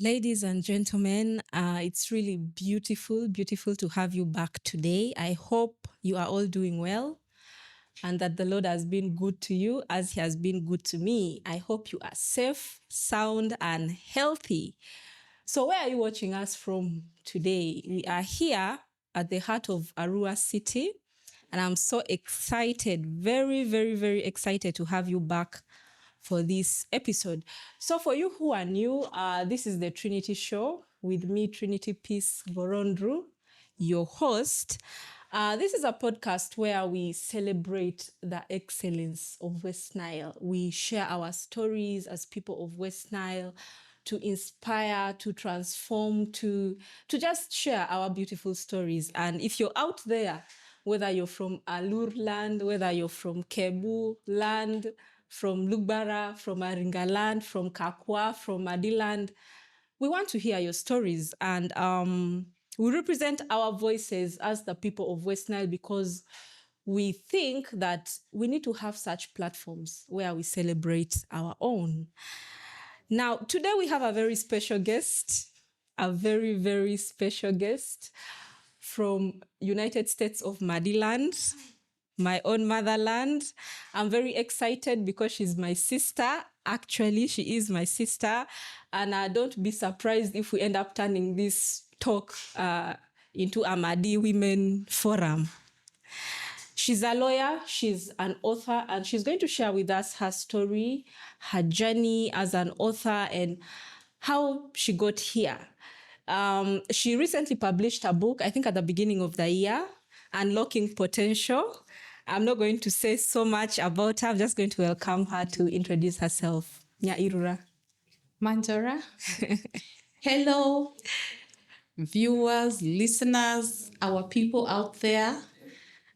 Ladies and gentlemen, it's really beautiful to have you back today. I hope you are all doing well and that the Lord has been good to you as He has been good to me. I hope you are safe, sound, and healthy. So, where are you watching us from today? We are here at the heart of Arua City, and I'm so excited, very excited to have you back for this episode. So for you who are new, this is the Trinity Show with me, Trinity Peace Gorondru, your host. This is a podcast where we celebrate the excellence of West Nile. We share our stories as people of West Nile to inspire, to transform, to just share our beautiful stories. And if you're out there, whether you're from Alur land, whether you're from Kebu land, from Lugbara, from Aringa land, from Kakwa, from Madi land, we want to hear your stories. And we represent our voices as the people of West Nile because we think that we need to have such platforms where we celebrate our own. Now, today we have a very special guest, a very special guest from United States of Madi land, my own motherland. I'm very excited because she's my sister. Actually, she is my sister. And don't be surprised if we end up turning this talk into a Madi Women Forum. She's a lawyer, she's an author, and she's going to share with us her story, her journey as an author, and how she got here. She recently published a book, I think at the beginning of the year, Unlocking Potential. I'm not going to say so much about her. I'm just going to welcome her to introduce herself. Irura. Manjara. Hello, viewers, listeners, our people out there.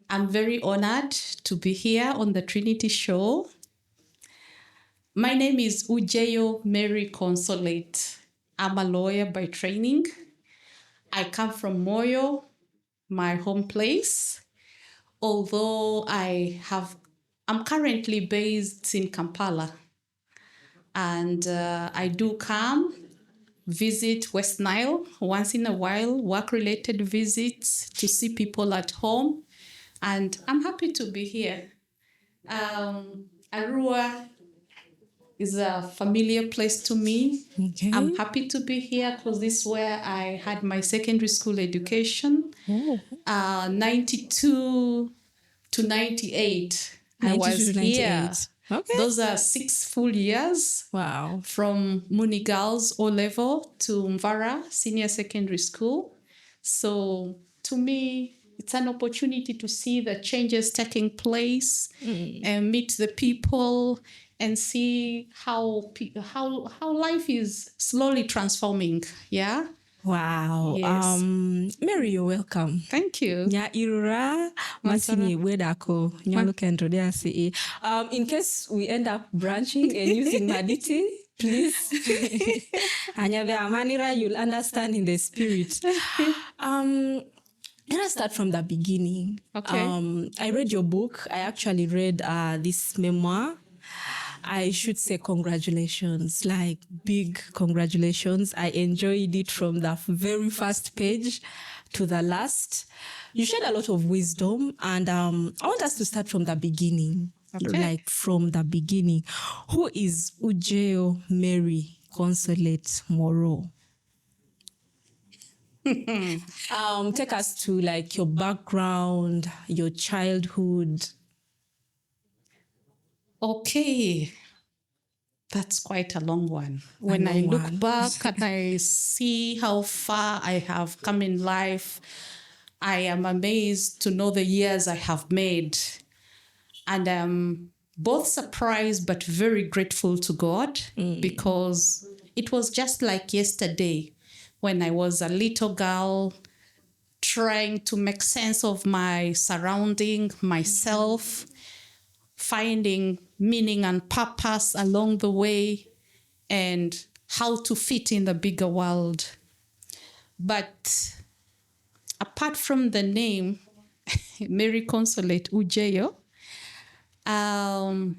I'm very honored to be here on the Trinity Show. My name is Ujeo Mary Consolate. I'm a lawyer by training. I come from Moyo, my home place. Although I'm currently based in Kampala. And I do come visit West Nile once in a while, work-related visits to see people at home. And I'm happy to be here. Arua is a familiar place to me. Okay. I'm happy to be here because this is where I had my secondary school education. 92 to 98. I was here. Okay. Those are 6 full years. Wow. From Muni Girls O level to Mvara Senior Secondary School. So to me, it's an opportunity to see the changes taking place and meet the people and see how life is slowly transforming. Yeah. Wow. Yes. Mary, you're welcome. Thank you. Irura masini wedako nyalo kendo dia CE. In case we end up branching and using Maditi, please. Anyabe amanira, you'll understand in the spirit. Let us start from the beginning. Okay. I read your book. I actually read this memoir. I should say congratulations, like big congratulations. I enjoyed it from the very first page to the last. You shared a lot of wisdom, and I want us to start from the beginning. Okay. Like from the beginning. Who is Ujeo Mary Consolate Moro? Take us to like your background, your childhood. Okay. That's quite a long one. When I look back and I see how far I have come in life, I am amazed to know the years I have made. And I'm both surprised but very grateful to God because it was just like yesterday when I was a little girl trying to make sense of my surrounding, myself, finding meaning and purpose along the way and how to fit in the bigger world. But apart from the name, Mary Consolate Ujeo, I'm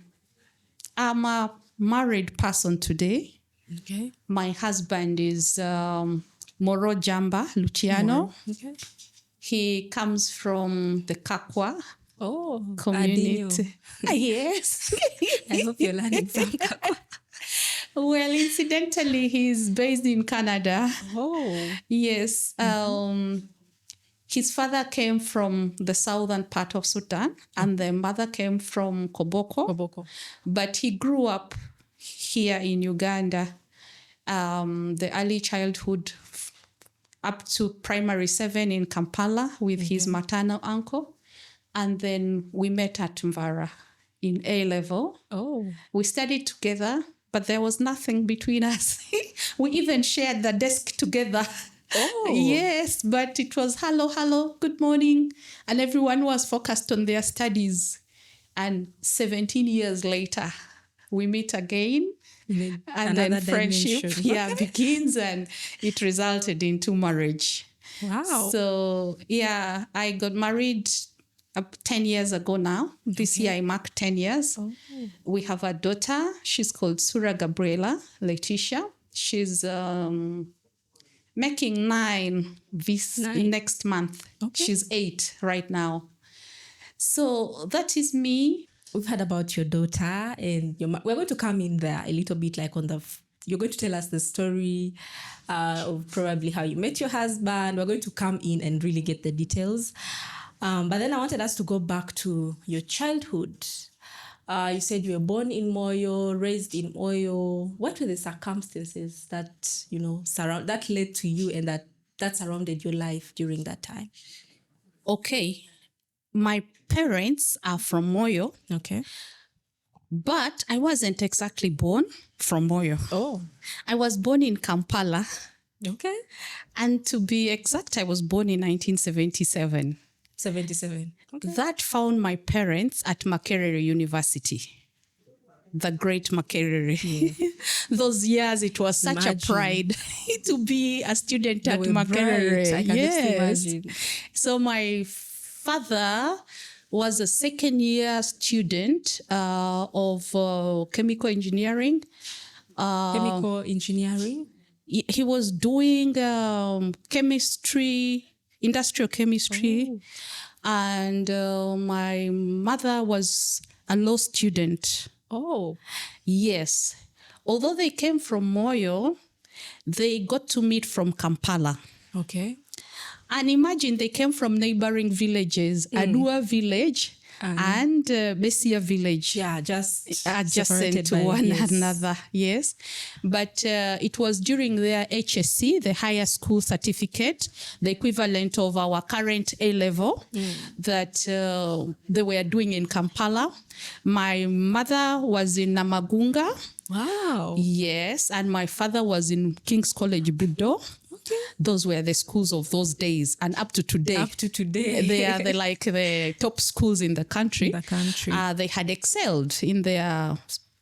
a married person today. Okay. My husband is Moro Jamba Luciano. Okay. He comes from the Kakwa community. Yes. I hope you're learning some Kakwa. Well, incidentally, he's based in Canada. Oh. Yes. His father came from the southern part of Sudan, and the mother came from Koboko. But he grew up here in Uganda, the early childhood up to primary 7 in Kampala with his maternal uncle. And then we met at Mvara in A level. Oh. We studied together, but there was nothing between us. We even shared the desk together. Oh. Yes, but it was hello, good morning. And everyone was focused on their studies. And 17 years later, we meet again. And then friendship begins, and it resulted into marriage. Wow. So, I got married 10 years ago now. This year I marked 10 years. Oh. We have a daughter. She's called Sura Gabriela Letitia. She's making 9 next month. Okay. She's 8 right now. So that is me. We've heard about your daughter, and we're going to come in there a little bit, like you're going to tell us the story of probably how you met your husband. We're going to come in and really get the details. But then I wanted us to go back to your childhood. You said you were born in Moyo, raised in Moyo. What were the circumstances that, that led to you and that surrounded your life during that time? Okay. My parents are from Moyo. Okay. But I wasn't exactly born from Moyo. Oh. I was born in Kampala. Okay. And to be exact, I was born in 1977. 77. Okay. That found my parents at Makerere University. The great Makerere. Yeah. Those years, it was such a pride to be a student at Makerere. I can just imagine. So my father was a second-year student of chemical engineering. Chemical engineering? He was doing chemistry, industrial chemistry. Oh. And my mother was a law student. Oh. Yes. Although they came from Moyo, they got to meet from Kampala. Okay. And imagine they came from neighboring villages, Adua village and Bessia village. Yeah, just adjacent to one another. Yes. But it was during their HSC, the higher school certificate, the equivalent of our current A level that they were doing in Kampala. My mother was in Namagunga. Wow. Yes. And my father was in King's College, Budo. Those were the schools of those days, and up to today. They are the top schools in the country. They had excelled in their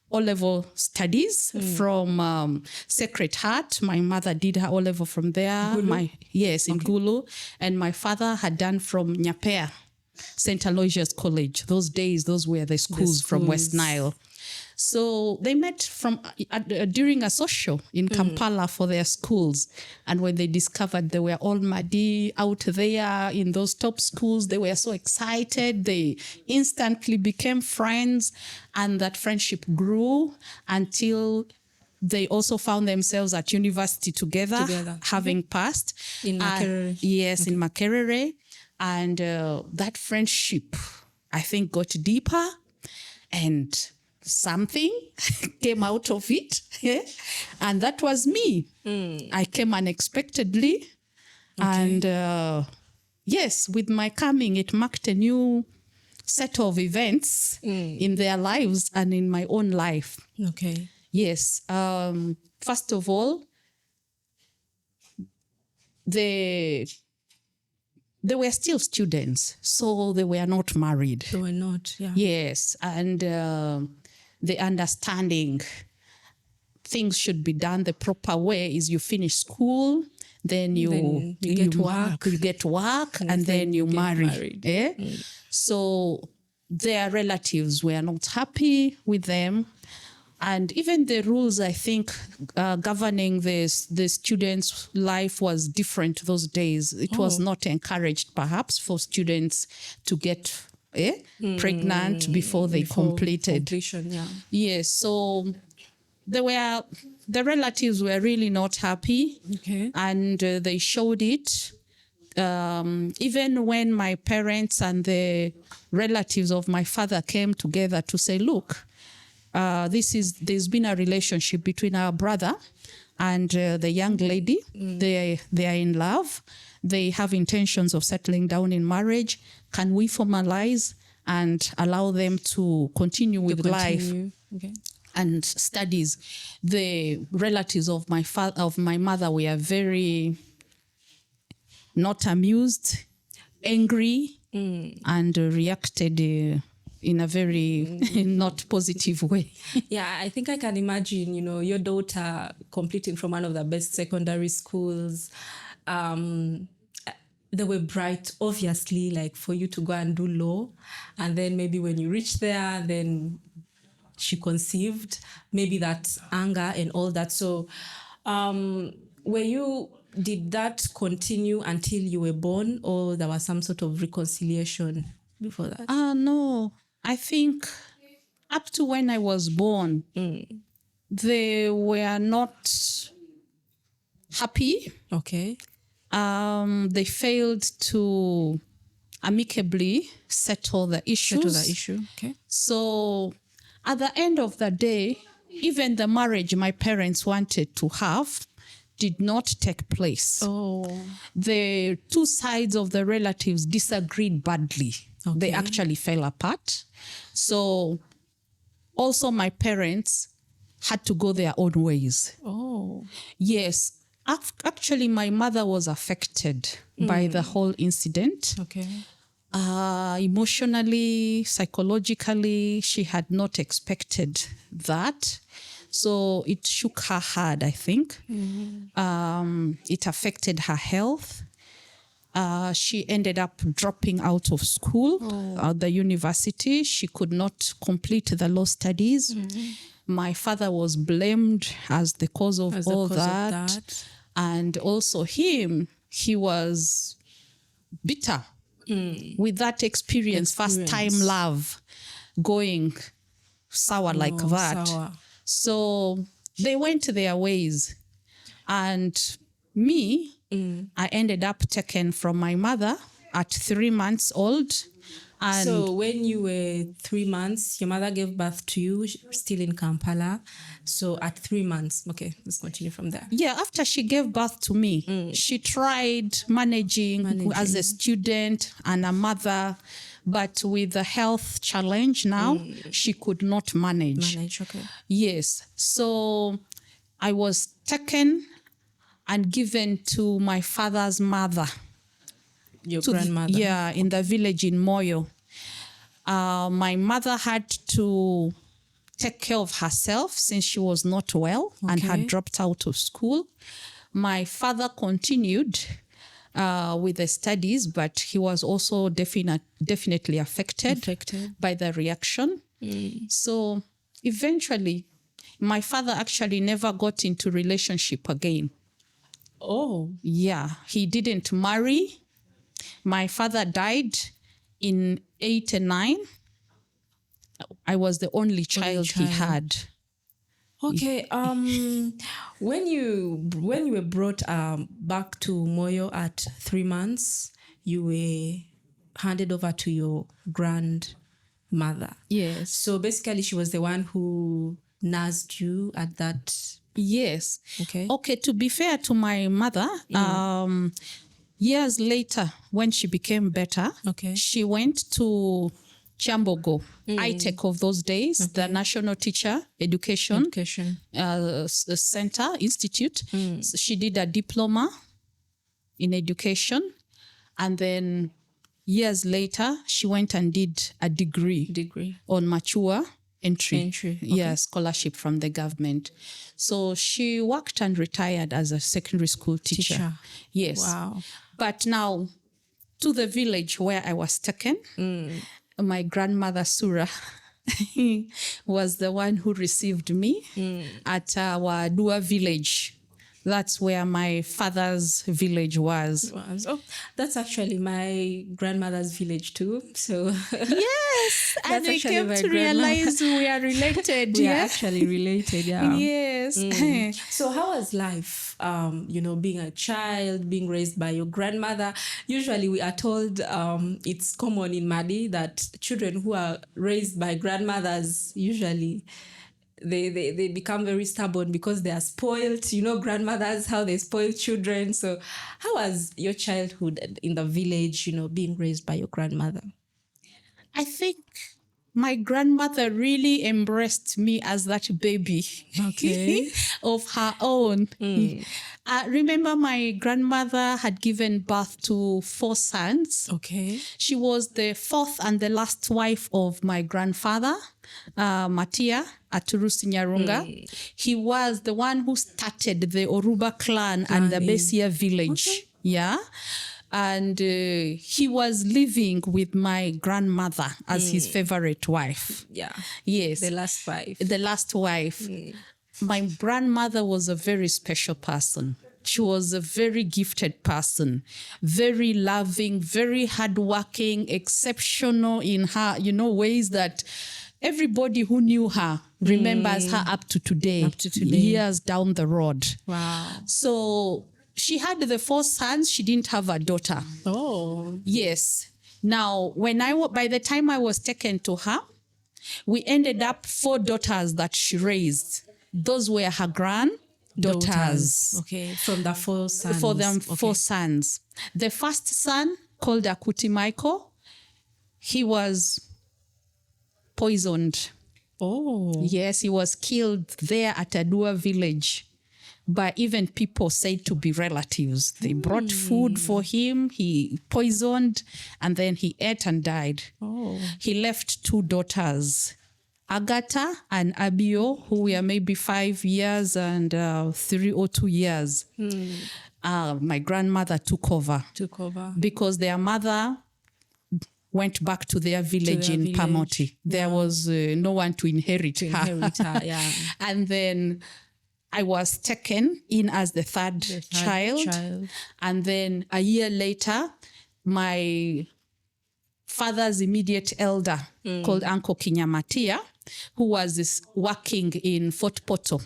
O-level studies from Sacred Heart. My mother did her O-level from there. In Gulu. And my father had done from Nyapea, St. Aloysius College. Those days, those were the schools from West Nile. So they met during a social in Kampala for their schools. And when they discovered they were all Madi out there in those top schools, they were so excited. They instantly became friends, and that friendship grew until they also found themselves at university together. Having passed. In Makerere. Yes, in Makerere. And that friendship, I think, got deeper, and something came out of it. Yeah? And that was me. I came unexpectedly. Okay. And yes, with my coming, it marked a new set of events in their lives and in my own life. Okay. Yes. First of all, they were still students, so they were not married. They were not, yeah. Yes, and the understanding things should be done the proper way is you finish school, then you get work, and then you marry. Eh? So their relatives were not happy with them. And even the rules, I think, governing the students' life was different those days. It was not encouraged, perhaps, for students to get pregnant before they completed. Completion, yeah. Yes, so the relatives were really not happy. Okay. And they showed it. Even when my parents and the relatives of my father came together to say, look, there's been a relationship between our brother and the young lady. They are in love. They have intentions of settling down in marriage. Can we formalize and allow them to continue with life and studies? The relatives of my mother were very not amused, angry, and reacted in a very not positive way. Yeah, I think I can imagine, your daughter completing from one of the best secondary schools. They were bright, obviously, like for you to go and do law. And then maybe when you reach there, then she conceived, maybe that anger and all that. So did that continue until you were born, or there was some sort of reconciliation before that? No, I think up to when I was born, they were not happy. Okay. They failed to amicably settle the issues. Okay. So at the end of the day, even the marriage my parents wanted to have did not take place. Oh. The two sides of the relatives disagreed badly. Okay. They actually fell apart. So also my parents had to go their own ways. Oh. Yes. Actually, my mother was affected by the whole incident. Okay. Emotionally, psychologically, she had not expected that. So it shook her hard, I think. It affected her health. She ended up dropping out of school, the university. She could not complete the law studies. My father was blamed as the cause of all that. And also he was bitter with that experience. First time love going sour like that. Sour. So they went their ways. And me, I ended up taken from my mother at 3 months old. And so when you were 3 months, your mother gave birth to you still in Kampala. So at 3 months, okay, let's continue from there. Yeah, after she gave birth to me, she tried managing as a student and a mother, but with the health challenge now, she could not manage. Okay. Yes. So I was taken and given to my father's mother. Your grandmother? In the village in Moyo. My mother had to take care of herself since she was not well and had dropped out of school. My father continued with the studies, but he was also definitely affected by the reaction. So eventually, my father actually never got into relationship again. Oh. Yeah, he didn't marry. My father died in 1989. I was the only child he had. Okay. When you were brought back to Moyo at 3 months, you were handed over to your grandmother. Yes. So basically, she was the one who nursed you at that. Yes. Okay. Okay. To be fair to my mother, years later, when she became better, she went to Chambogo, ITEC of those days, the National Teacher Education Center Institute. So she did a diploma in education. And then years later, she went and did a degree on mature entry. Scholarship from the government. So she worked and retired as a secondary school teacher. Yes. Wow. But now to the village where I was taken, my grandmother Sura was the one who received me at our Dua village. That's where my father's village was. Oh, that's actually my grandmother's village too. So Yes, and that's we actually came my to realize we are related. we are Yeah, actually related. Yeah. yes. So how was life, being a child, being raised by your grandmother? Usually we are told it's common in Madi that children who are raised by grandmothers usually they become very stubborn because they are spoiled. Grandmothers, how they spoil children. So how was your childhood in the village, being raised by your grandmother? I think my grandmother really embraced me as that baby Okay. of her own. Remember, my grandmother had given birth to 4 sons. Okay. She was the 4th and the last wife of my grandfather, Matia Aturusi Nyarunga. He was the one who started the Oruba clan and the Besia village. Okay. Yeah. And he was living with my grandmother as his favorite wife. Yeah. Yes. The last wife. The last wife. My grandmother was a very special person. She was a very gifted person, very loving, very hardworking, exceptional in her, ways that everybody who knew her remembers her up to today, years down the road. Wow. So she had the 4 sons. She didn't have a daughter. Oh. Yes. Now, by the time I was taken to her, we ended up 4 daughters that she raised. Those were her granddaughters. Okay, from the 4 sons. For them, 4 sons. The first son, called Akuti Michael, he was poisoned. Oh. Yes, he was killed there at Adua village. But even people said to be relatives. They brought food for him, he poisoned, and then he ate and died. Oh. He left 2 daughters, Agatha and Abio, who were maybe 5 years and 3 or 2 years. My grandmother took over. Because their mother went back to their village in Pamoti. There was no one to inherit her. Yeah. And then I was taken in as the third child. And then a year later, my father's immediate elder, called Uncle Kinyamatia, who was working in Fort Poto,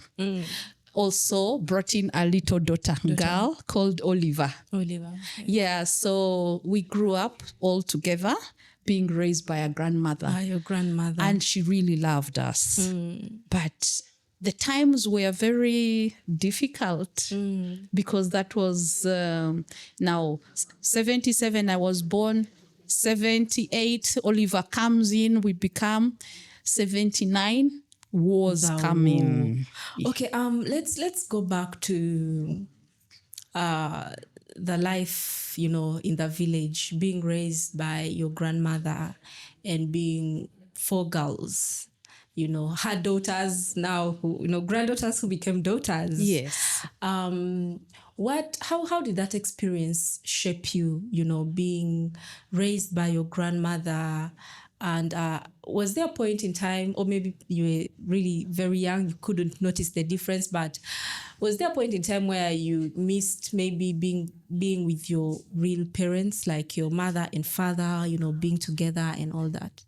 also brought in a little daughter girl called Oliver. Yeah, so we grew up all together, being raised by a grandmother. By your grandmother. And she really loved us. But the times were very difficult because that was now 77 I was born, 78 Oliver comes in, we become 79, wars coming. Okay, let's go back to the life, in the village, being raised by your grandmother and being 4 girls. Her daughters now, who, granddaughters who became daughters. Yes. How did that experience shape you, being raised by your grandmother? And was there a point in time, or maybe you were really very young, you couldn't notice the difference, but was there a point in time where you missed maybe being with your real parents, like your mother and father, being together and all that?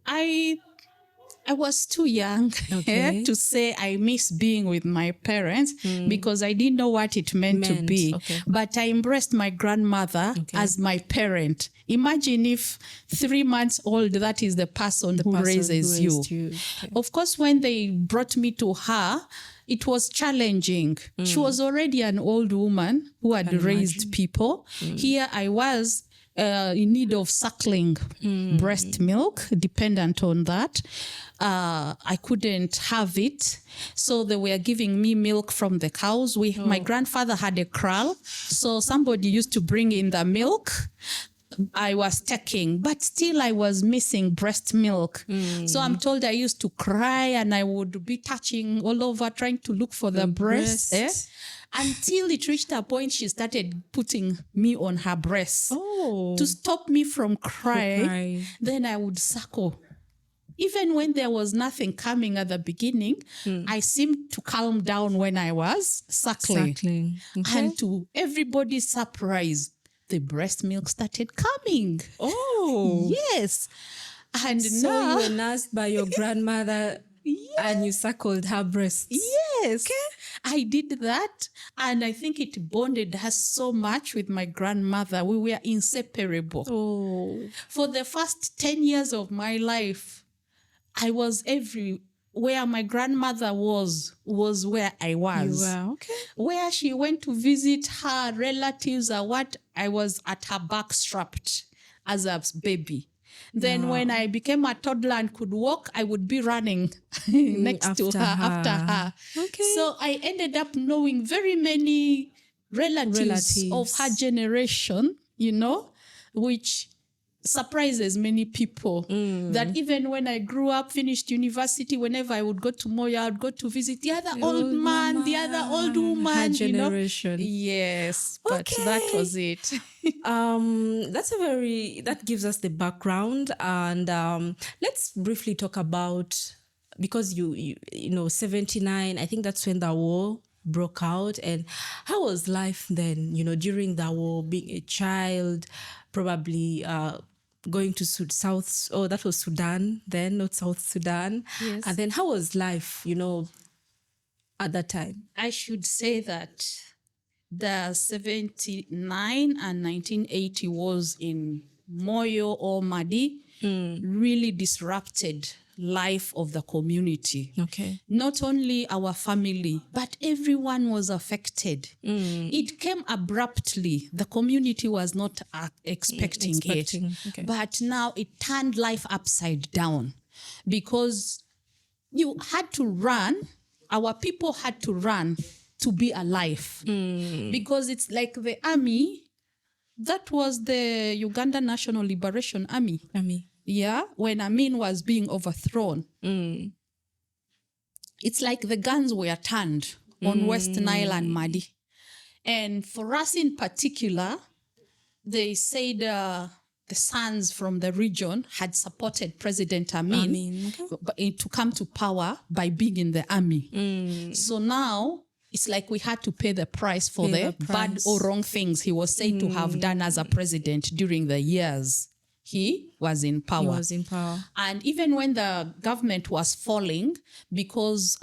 I was too young to say I miss being with my parents because I didn't know what it meant to be. Okay. But I embraced my grandmother as my parent. Imagine if 3 months old, that is the person who raises you. Okay. Of course, when they brought me to her, it was challenging. She was already an old woman who had raised people. Here I was in need of suckling breast milk, dependent on that. I couldn't have it. So they were giving me milk from the cows. My grandfather had a kraal. So somebody used to bring in the milk. I was taking, but still I was missing breast milk. So I'm told I used to cry and I would be touching all over trying to look for the breast. Until it reached a point she started putting me on her breast to stop me from crying. Then I would suckle even when there was nothing coming at the beginning, I seemed to calm down when I was suckling. Okay. And to everybody's surprise, the breast milk started coming. Oh. Yes. And So now, you were nursed by your grandmother and you suckled her breasts. yes, I did that. And I think it bonded us so much with my grandmother. We were inseparable. Oh. For the first 10 years of my life, I was where my grandmother was where I was. You were, okay. Where she went to visit her relatives or what, I was at her back strapped as a baby. Then when I became a toddler and could walk, I would be running next to her, after her. Okay. So I ended up knowing very many relatives of her generation, which surprises many people. That even when I grew up, finished university, whenever I would go to Moya, I would go to visit the other old man, the other old woman. Her generation. Yes, but that was it. That gives us the background, and let's briefly talk about, because you 79, I think that's when the war broke out. And how was life then, during the war, being a child, probably going to that was Sudan then, not South Sudan. Yes. And then how was life, at that time? I should say that the 79 and 1980 wars in Moyo or Madi really disrupted life of the community. Okay. Not only our family, but everyone was affected. It came abruptly. The community was not expecting it. Okay. But now it turned life upside down because you had to run. Our people had to run to be alive. Because it's like the army, that was the Uganda National Liberation Army. Yeah, when Amin was being overthrown. It's like the guns were turned on West Nile and Madi. And for us in particular, they said the sons from the region had supported President Amin to come to power by being in the army. So now it's like we had to pay the price for the bad or wrong things he was said to have done as a president during the years he was in power. And even when the government was falling, because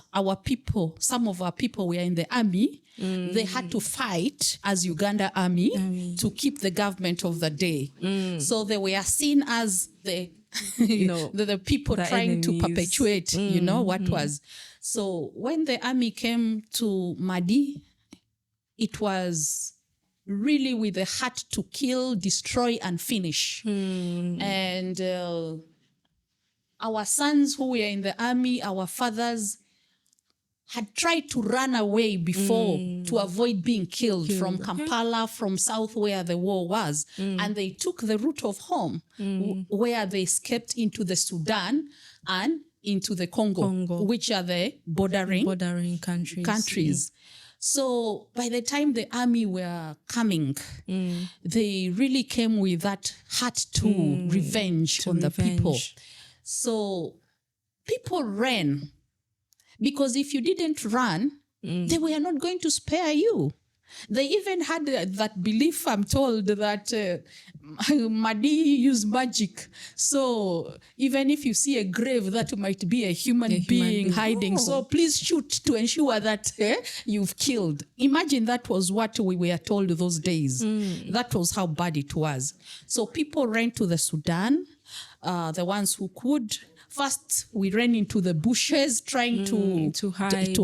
some of our people were in the army, they had to fight as Uganda army to keep the government of the day. So they were seen as the the people trying to perpetuate, what was. So when the army came to Madi, it was really with a heart to kill, destroy, and finish. And our sons who were in the army, our fathers, had tried to run away before to avoid being killed from Kampala, from south where the war was. And they took the route of home where they escaped into the Sudan and into the Congo. Which are the bordering countries. So by the time the army were coming, they really came with that heart to revenge on the people. So people ran, because if you didn't run, they were not going to spare you. They even had that belief, I'm told, that Madi used magic. So even if you see a grave, that might be a human being hiding. So please shoot to ensure that you've killed. Imagine that was what we were told those days. That was how bad it was. So people ran to the Sudan, the ones who could. First, we ran into the bushes trying to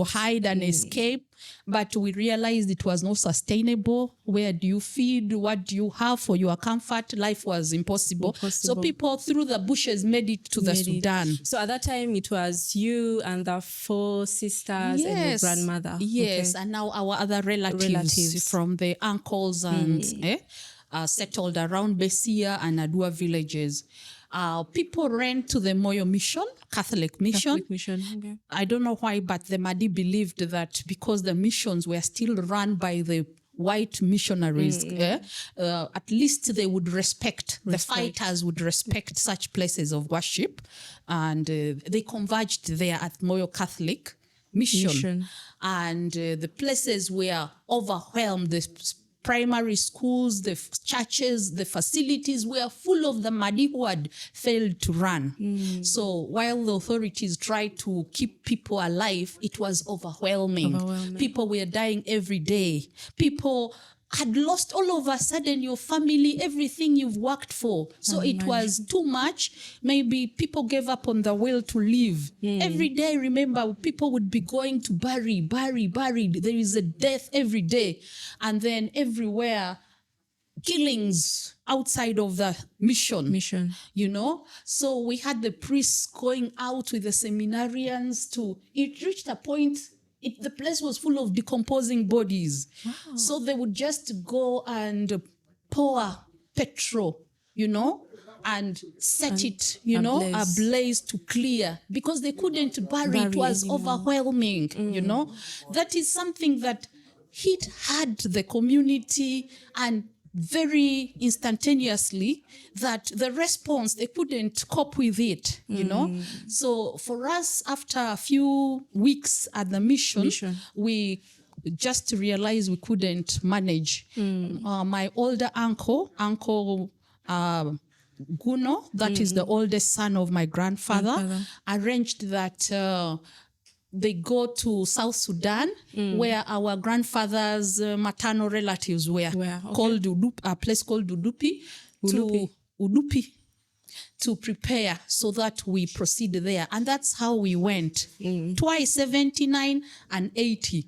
hide and escape, but we realized it was not sustainable. Where do you feed? What do you have for your comfort? Life was impossible. So people through the bushes made it to the Sudan. So at that time, it was you and the 4 sisters and your grandmother. Yes, and now our other relatives from the uncles and settled around Besia and Adua villages. People ran to the Moyo mission, Catholic mission. Okay. I don't know why, but the Madi believed that because the missions were still run by the white missionaries, at least they would respect. The fighters would respect such places of worship. And they converged there at Moyo Catholic Mission. And the places were overwhelmed. The primary schools, the churches, the facilities were full of the Madi who had failed to run. So while the authorities tried to keep people alive, it was overwhelming. People were dying every day. People had lost all of a sudden your family, everything you've worked for. So it was too much. Maybe people gave up on the will to live. Every day, remember, people would be going to bury. There is a death every day. And then everywhere, killings outside of the mission. You know? So we had the priests going out with the seminarians it reached a point, the place was full of decomposing bodies. Wow. So they would just go and pour petrol, you know, and set it, ablaze to clear, because they couldn't bury. It was overwhelming, you know. That is something that hit hard the community, and very instantaneously, that the response, they couldn't cope with it, you know. So for us, after a few weeks at the mission, we just realized we couldn't manage. My older uncle Guno, that is the oldest son of my grandfather, arranged that they go to South Sudan, where our grandfather's maternal relatives were, called a place called Udupi, to prepare so that we proceed there. And that's how we went. Twice, 79 and 80.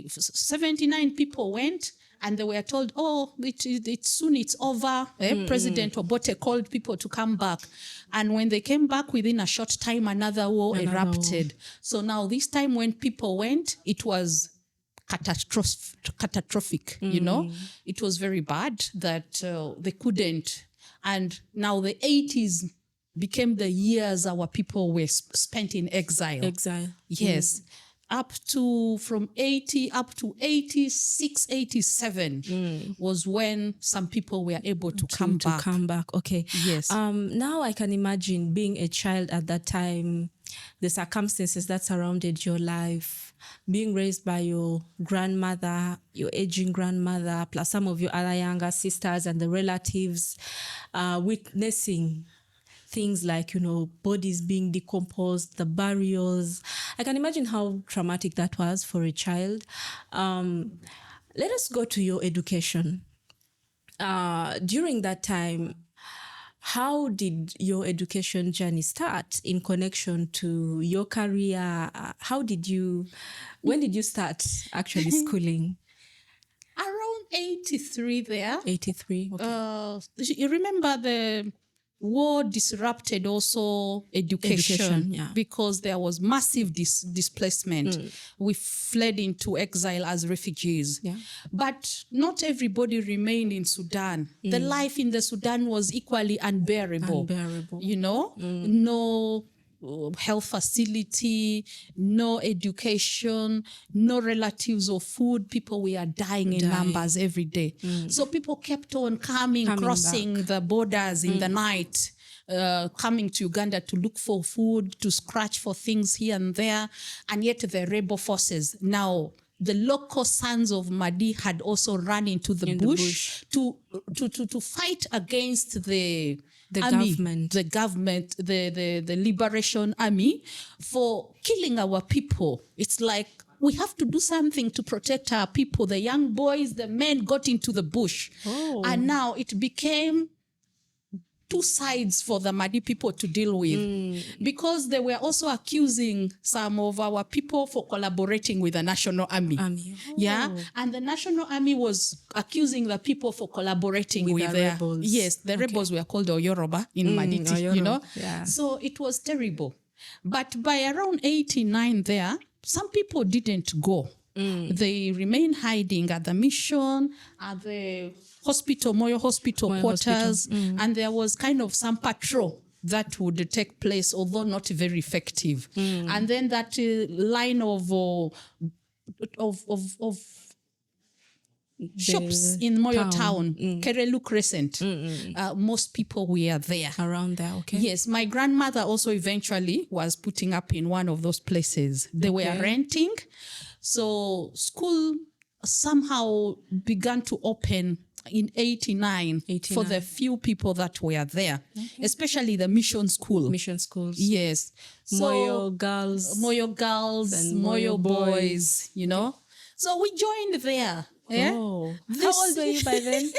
79 people went, and they were told, soon it's over. President Obote called people to come back. And when they came back, within a short time, another war erupted. So now this time when people went, it was catastrophic, you know. It was very bad that they couldn't. And now the 80s became the years our people were spent in exile. Yes. From 80 up to 86, 87 was when some people were able to come back. Okay. Yes. Now I can imagine being a child at that time, the circumstances that surrounded your life, being raised by your grandmother, your aging grandmother, plus some of your other younger sisters and the relatives, witnessing things like, bodies being decomposed, the burials. I can imagine how traumatic that was for a child. Let us go to your education. During that time, how did your education journey start in connection to your career? When did you start actually schooling? Around 83 there. 83, okay. You remember the war disrupted also education because there was massive displacement. We fled into exile as refugees. But not everybody remained in Sudan. The life in the Sudan was equally unbearable. You know, no health facility, no education, no relatives or food. People were dying in numbers every day. So people kept on crossing back the borders in the night, coming to Uganda to look for food, to scratch for things here and there. And yet the rebel forces, now the local sons of Madi had also run into the bush to fight against the government, the Liberation Army, for killing our people. It's like, we have to do something to protect our people. The young boys, the men got into the bush. And now it became two sides for the Madi people to deal with, because they were also accusing some of our people for collaborating with the National Army. And the National Army was accusing the people for collaborating with the rebels. Yes, the rebels were called Oruba in Maditi, you know. So it was terrible. But by around 89 there, some people didn't go. They remained hiding at the mission, at the hospital, Moyo Hospital quarters, and there was kind of some patrol that would take place, although not very effective. And then that line of shops in Moyo town, Mm. Kerelu Crescent. Most people were there. Around there, okay. Yes, my grandmother also eventually was putting up in one of those places. They were renting. So school somehow began to open in 89 for the few people that were there, especially the mission school. Mission schools. Yes. Moyo girls. And Moyo boys, you know. So we joined there. Oh. How old were you by then?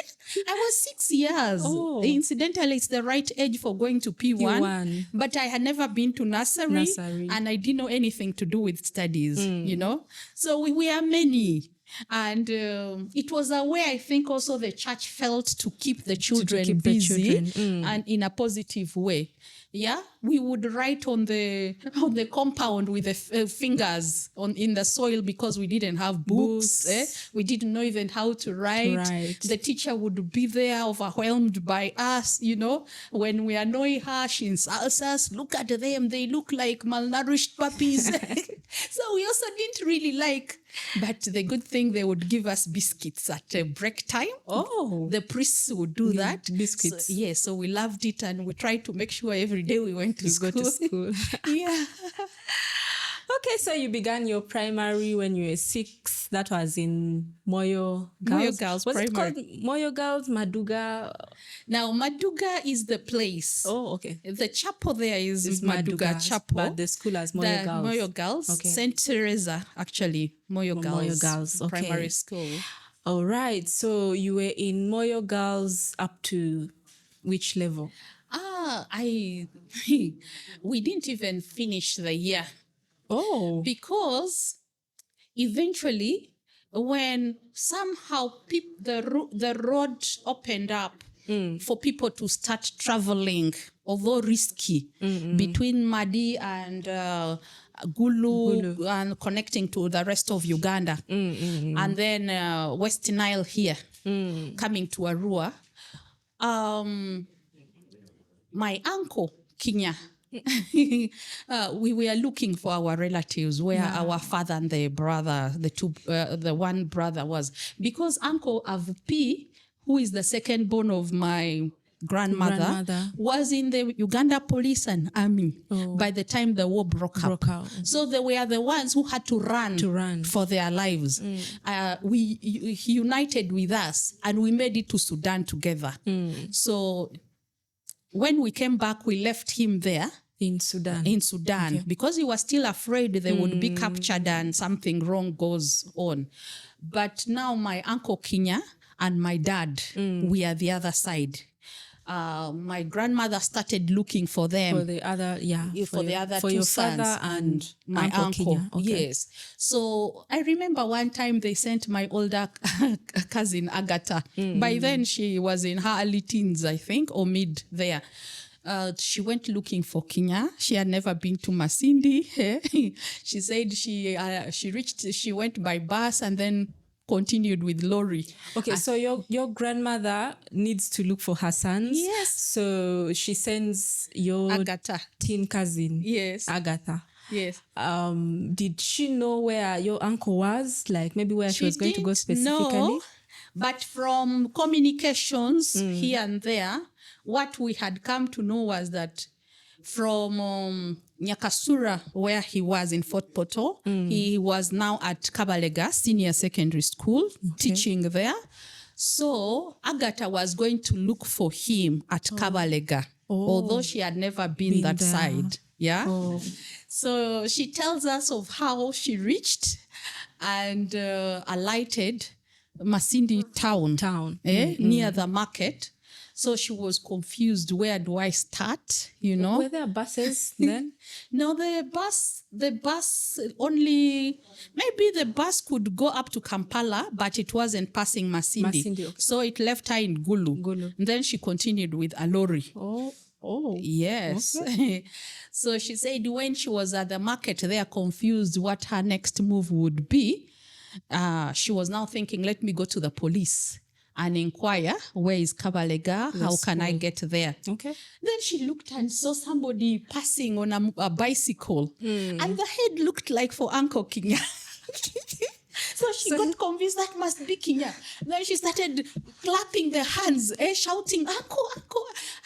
I was 6 years. Oh. Incidentally, it's the right age for going to P1. But I had never been to nursery. And I didn't know anything to do with studies, you know. So we were many. And it was a way, I think, also the church felt to keep the children busy and in a positive way. Yeah, we would write on the compound with the fingers in the soil because we didn't have books. We didn't know even how to write. The teacher would be there overwhelmed by us, you know. When we annoy her, she insults us. Look at them. They look like malnourished puppies. So we also didn't really like. But the good thing, they would give us biscuits at break time. Oh. The priests would do that. Biscuits. So, so we loved it and we tried to make sure every day we went to school. Go to school. Yeah. Okay, so you began your primary when you were 6. That was in Moyo Girls. Moyo Girls was Primary. it called Moyo Girls, Maduga? Now, Maduga is the place. Oh, okay. The chapel there is Maduga Chapel. But the school has Moyo Girls. Moyo Girls. Okay. St. Teresa, actually. Moyo Girls. Okay. Primary school. All right. So you were in Moyo Girls up to which level? We didn't even finish the year. Oh. Because eventually, when somehow the road opened up for people to start traveling, although risky, between Madi and Gulu and connecting to the rest of Uganda, and then West Nile here, coming to Arua. My uncle, Kinya, we were looking for our relatives, where our father and the one brother was. Because Uncle Avupi, who is the second born of my grandmother, was in the Uganda police and army by the time the war broke out. So they were the ones who had to run for their lives. He united with us and we made it to Sudan together. So when we came back, we left him there. In Sudan. Okay. Because he was still afraid they would be captured and something wrong goes on. But now my uncle Kinya and my dad, we are the other side. My grandmother started looking for them. For the other, for your sons father and my uncle. Okay. Yes. So I remember one time they sent my older cousin Agatha. By then she was in her early teens, I think, or mid there. She went looking for Kinya. She had never been to Masindi. She said she went by bus and then continued with lorry. Okay, so your grandmother needs to look for her sons. Yes. So she sends your Agatha, teen cousin. Yes. Agatha. Yes. Did she know where your uncle was? Like maybe where she was going to go specifically? No, but from communications here and there, what we had come to know was that from Nyakasura, where he was in Fort Poto, he was now at Kabalega Senior Secondary School, teaching there. So Agatha was going to look for him at Kabalega, although she had never been that there. Side. Yeah. Oh. So she tells us of how she reached and alighted Masindi town. Near the market. So she was confused. Where do I start? You know? Were there buses then? No, the bus only, maybe the bus could go up to Kampala, but it wasn't passing Masindi. Okay. So it left her in Gulu. And then she continued with a lorry. Oh. Yes. Okay. So she said when she was at the market there, confused what her next move would be, she was now thinking, let me go to the police and inquire, where is Kabalega? How can I get there? Okay. Then she looked and saw somebody passing on a bicycle. And the head looked like for Uncle Kinya. So she got convinced that must be Kenya. Then she started clapping their hands, shouting, "Uncle, uncle."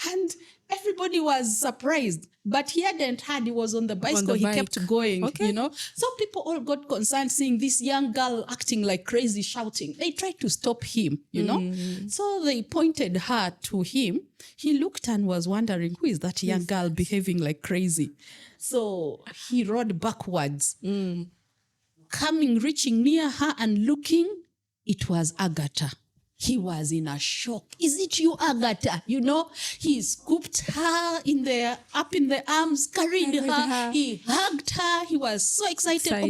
And everybody was surprised. But he hadn't heard, he was on the bicycle. He kept going, you know. So people all got concerned seeing this young girl acting like crazy, shouting. They tried to stop him, you know. So they pointed her to him. He looked and was wondering, who is that young girl behaving like crazy? So he rode backwards. Reaching near her and looking, it was Agatha. He was in a shock. Is it you, Agatha? You know, he scooped her up in the arms, carried her. He hugged her. He was so excited. Oh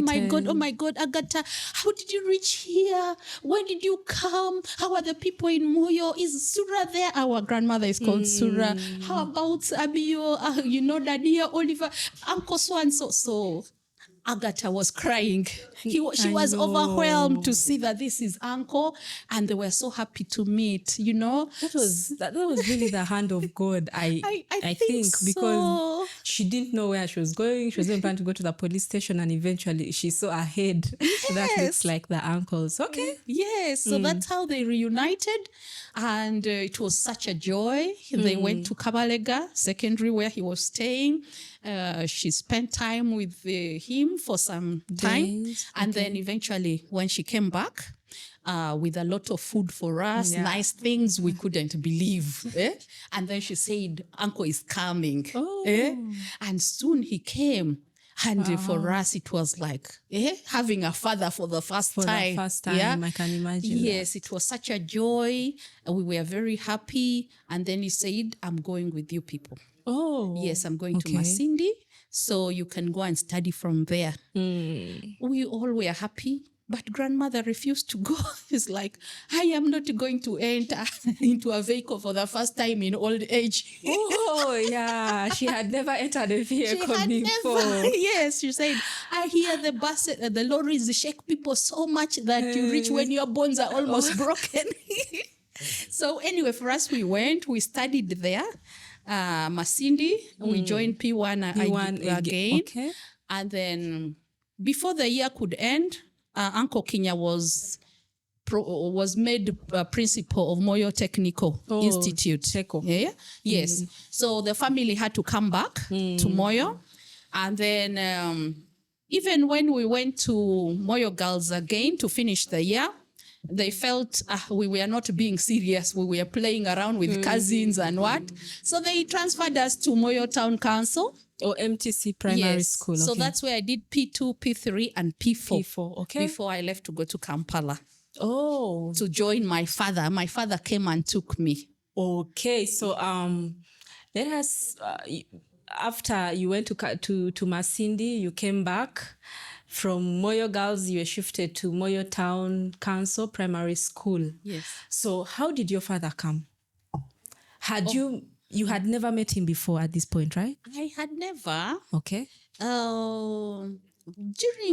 my God, Agatha, how did you reach here? When did you come? How are the people in Moyo? Is Sura there? Our grandmother is called Sura. How about Abio? You know, Dadia, Oliver, Uncle so-and-so. So Agatha was crying. She was overwhelmed to see that this is uncle, and they were so happy to meet, you know. That was really the hand of God, I think so. Because she didn't know where she was going. She was even planning to go to the police station, and eventually she saw ahead that looks like the uncles. Okay. Yes, so that's how they reunited, and it was such a joy. They went to Kabalega Secondary where he was staying. She spent time with him for some time. And then eventually when she came back with a lot of food for us, nice things we couldn't believe. And then she said, Uncle is coming. And soon he came. And for us, it was like having a father for the first time. For the first time, I can imagine. Yes, it was such a joy. We were very happy. And then he said, I'm going with you people. Oh. Yes, I'm going to Masindi. So you can go and study from there. We all were happy. But grandmother refused to go. She's like, I am not going to enter into a vehicle for the first time in old age. Oh, yeah. She had never entered a vehicle before. Yes, she said, I hear the buses, the lorries shake people so much that you reach when your bones are almost broken. So anyway, for us, we went. We studied there. Masindi. We joined P1 again. Okay. And then before the year could end, Uncle Kenya was made principal of Moyo Technical Institute. Yeah? Yes. So the family had to come back to Moyo. And then even when we went to Moyo Girls again to finish the year, they felt we were not being serious. We were playing around with cousins and what. So they transferred us to Moyo Town Council. Or MTC Primary School. Okay. So that's where I did P2, P3, and P4. P4, okay. Before I left to go to Kampala. Oh. To join my father. My father came and took me. Okay. So let us, after you went to Masindi, you came back. From Moyo Girls, you were shifted to Moyo Town Council Primary School. Yes. So how did your father come? You had never met him before at this point, right? I had never. Okay. During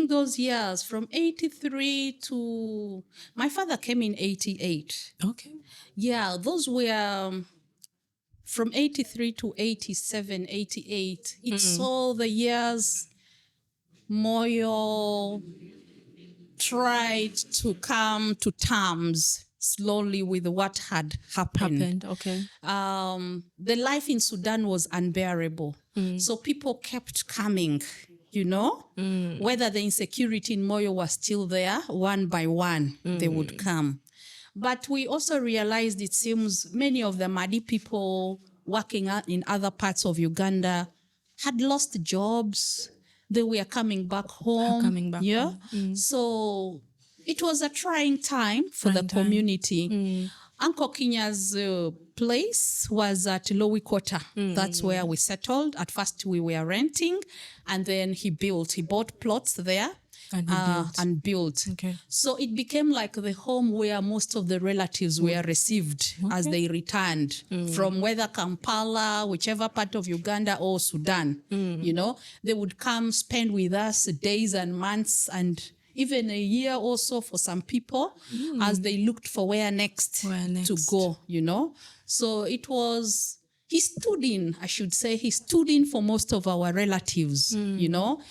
those years, from 83 to... My father came in 88. Okay. Yeah, those were... From 83 to 87, 88. It's all the years Moyo tried to come to terms slowly with what had happened. Okay. The life in Sudan was unbearable. So people kept coming, you know, whether the insecurity in Moyo was still there, one by one, they would come. But we also realized it seems many of the Madi people working in other parts of Uganda had lost jobs. They were coming back home. So it was a trying time for the community. Uncle Kenya's place was at Lowy Quarter. That's where we settled. At first we were renting, and then he bought plots there. And built. Okay. So it became like the home where most of the relatives were received as they returned from whether Kampala, whichever part of Uganda, or Sudan. You know, they would come spend with us days and months and even a year or so for some people as they looked for where next to go, you know. So it was... He stood in for most of our relatives, you know.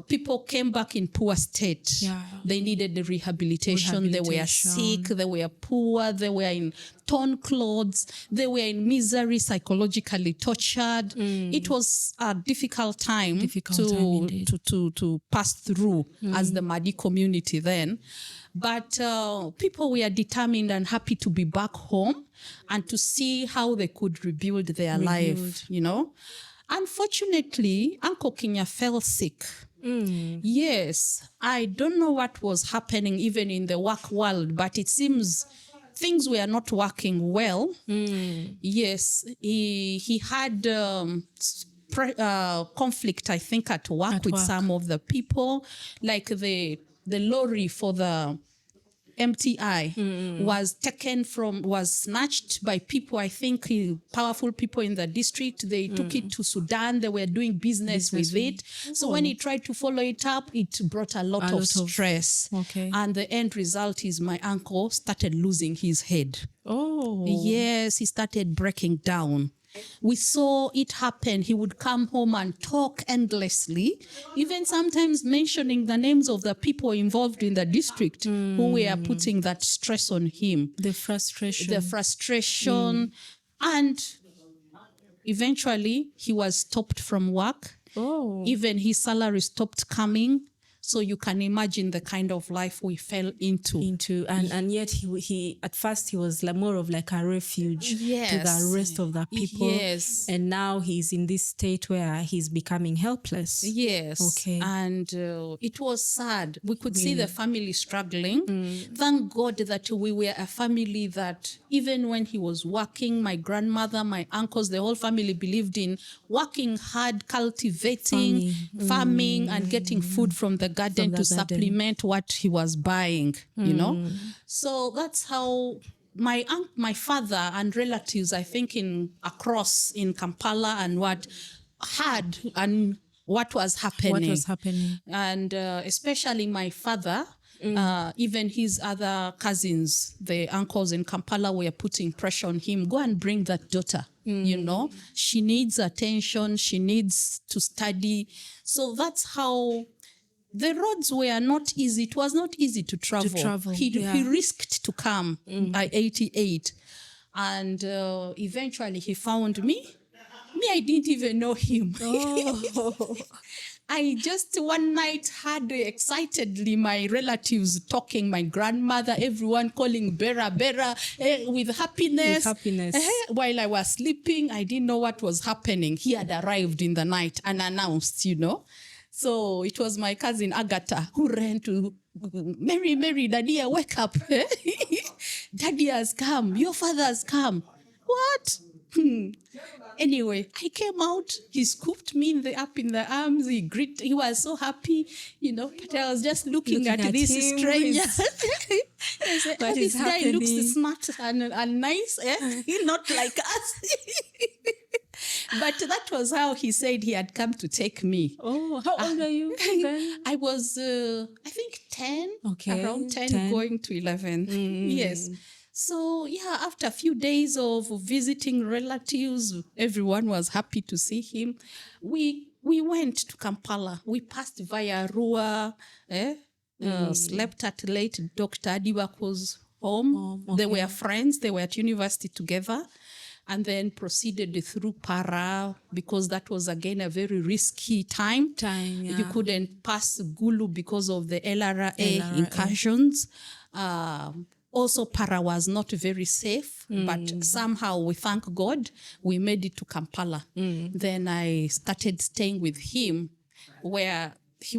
people came back in poor state. Yeah. They needed the rehabilitation. They were sick. They were poor. They were in torn clothes. They were in misery, psychologically tortured. It was a difficult time to pass through as the Madi community then. But people were determined and happy to be back home and to see how they could rebuild their life, you know. Unfortunately, Uncle Kenya fell sick. Yes, I don't know what was happening even in the work world, but it seems things were not working well. Yes, he had conflict, I think, at work with some of the people, like the lorry for the MTI was snatched by people, I think powerful people in the district. They took it to Sudan. They were doing business with it. So when he tried to follow it up, it brought a lot of stress. And the end result is my uncle started losing his head. Yes, he started breaking down. We saw it happen. He would come home and talk endlessly, even sometimes mentioning the names of the people involved in the district who were putting that stress on him. The frustration. And eventually he was stopped from work. Even his salary stopped coming. So you can imagine the kind of life we fell into. And yet he at first he was like more of like a refuge to the rest of the people. And now he's in this state where he's becoming helpless. And it was sad. We could see the family struggling. Thank God that we were a family that even when he was working, my grandmother, my uncles, the whole family believed in working hard, cultivating, farming and getting food from the garden to supplement what he was buying, you know. So that's how my father and relatives, I think across in Kampala and what was happening. And especially my father, even his other cousins, the uncles in Kampala were putting pressure on him. Go and bring that daughter, you know. She needs attention. She needs to study. So that's how the roads were not easy. It was not easy to travel. He risked to come by 88. And eventually he found me. I didn't even know him. I just one night heard excitedly my relatives talking, my grandmother, everyone calling Bera, with happiness. While I was sleeping, I didn't know what was happening. He had arrived in the night and announced, you know. So it was my cousin Agatha who ran to, Mary, Daddy, wake up. Daddy has come. Your father has come. What? Anyway, I came out. He scooped me up in the arms. He was so happy, you know. But I was just looking at this stranger. I said, this guy looks smart and nice. He's not like us. But that was how he said he had come to take me. How old are you then? I was, I think 10, around 10, going to 11. Yes. So, after a few days of visiting relatives, everyone was happy to see him. We went to Kampala. We passed via Rua, slept at late. Dr. Adiwak was home. They were friends. They were at university together. And then proceeded through Para, because that was, again, a very risky time. You couldn't pass Gulu because of the LRA incursions. Also, Para was not very safe, but somehow, we thank God, we made it to Kampala. Then I started staying with him, where he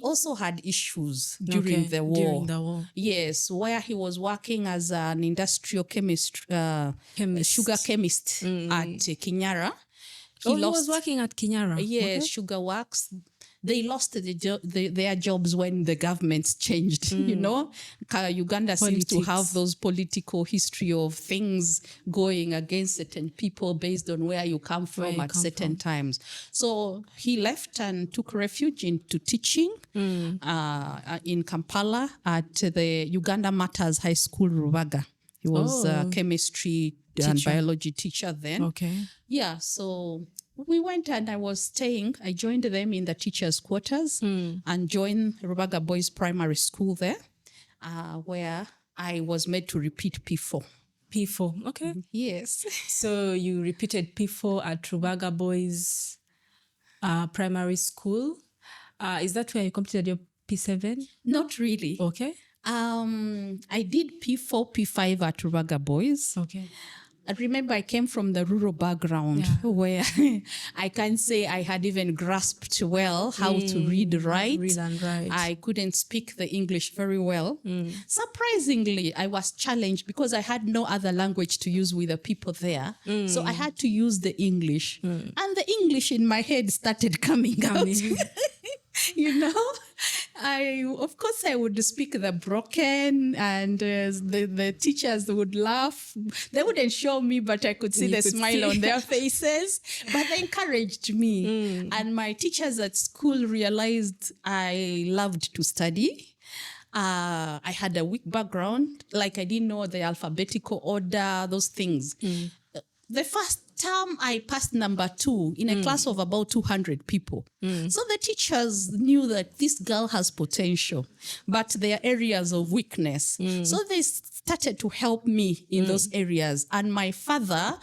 also had issues during the war. Yes, where he was working as an industrial sugar chemist at Kinyara. He was working at Kinyara? Yes, Sugar Works. They lost their jobs when the governments changed, you know. Uganda seems to have those political history of things going against certain people based on where you come from at certain times. So he left and took refuge into teaching in Kampala at the Uganda Matters High School, Rubaga. He was a chemistry and biology teacher then. Okay. Yeah, so we went and I was staying. I joined them in the teachers' quarters and joined Rubaga Boys Primary School there, where I was made to repeat P4. P4, okay. Yes. So you repeated P4 at Rubaga Boys Primary School. Is that where you completed your P7? Not really. Okay. I did P4, P5 at Rubaga Boys. Okay. I remember I came from the rural background where I can't say I had even grasped well how to read and write. I couldn't speak the English very well. Surprisingly, I was challenged because I had no other language to use with the people there. So I had to use the English. And the English in my head started coming out. You know, of course I would speak the broken, and the teachers would laugh. They wouldn't show me, but I could see the smile on their faces. But they encouraged me. And my teachers at school realized I loved to study. I had a weak background, like I didn't know the alphabetical order, those things. The first term I passed number 2 in a class of about 200 people. So the teachers knew that this girl has potential, but there are areas of weakness. So they started to help me in those areas. And my father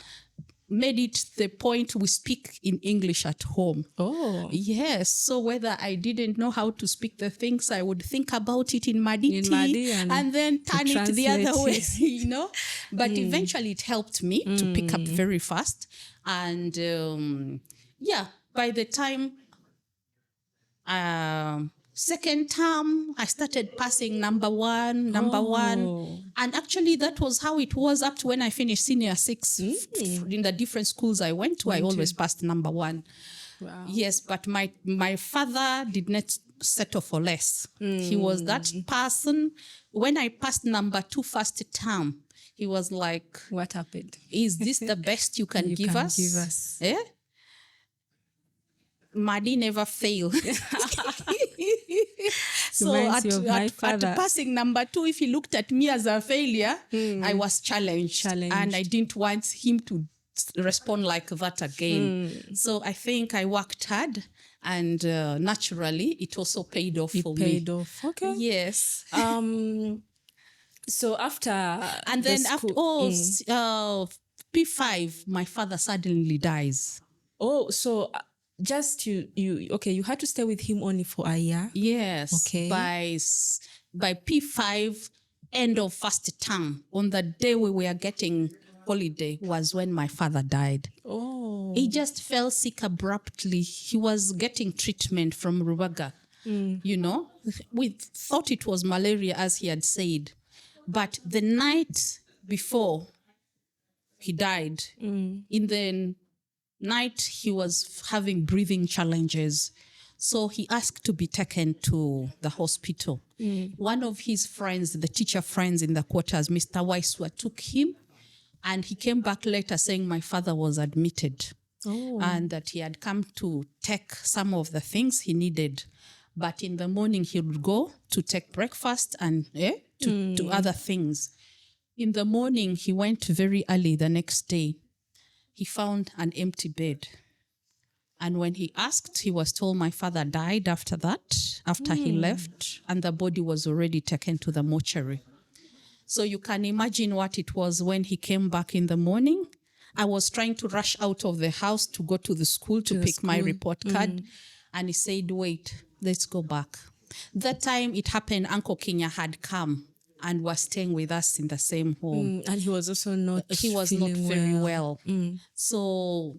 made it the point we speak in English at home. Oh. Yes. So whether I didn't know how to speak the things, I would think about it in Madi and then turn it the other way, you know. But eventually it helped me to pick up very fast. And by the time second term, I started passing number one. And actually that was how it was up to when I finished senior 6 in the different schools I went to. I always passed number 1. Wow. Yes, but my father did not settle for less. He was that person. When I passed number 2 first term, he was like, what happened? Is this the best you can give us? Eh? Madi never failed. So at passing number 2, if he looked at me as a failure, I was challenged. And I didn't want him to respond like that again. So I think I worked hard, and naturally it also paid off for me. It paid off. Okay. Yes. So after and then after P5, my father suddenly dies. Oh, so just you had to stay with him only for a year? Yes. Okay. By P5, end of first term, on the day we were getting holiday, was when my father died. Oh. He just fell sick abruptly. He was getting treatment from Rubaga. You know, we thought it was malaria, as he had said. But the night before he died, in the night, he was having breathing challenges. So he asked to be taken to the hospital. One of his friends, the teacher friends in the quarters, Mr. Waiswa, took him, and he came back later saying my father was admitted and that he had come to take some of the things he needed. But in the morning, he would go to take breakfast and to other things. In the morning, he went very early the next day. He found an empty bed. And when he asked, he was told my father died after that, after he left, and the body was already taken to the mortuary. So you can imagine what it was when he came back in the morning. I was trying to rush out of the house to go to the school to pick my report card. And he said, wait, let's go back. That time it happened, Uncle Kenya had come and was staying with us in the same home. And he was also not very well. So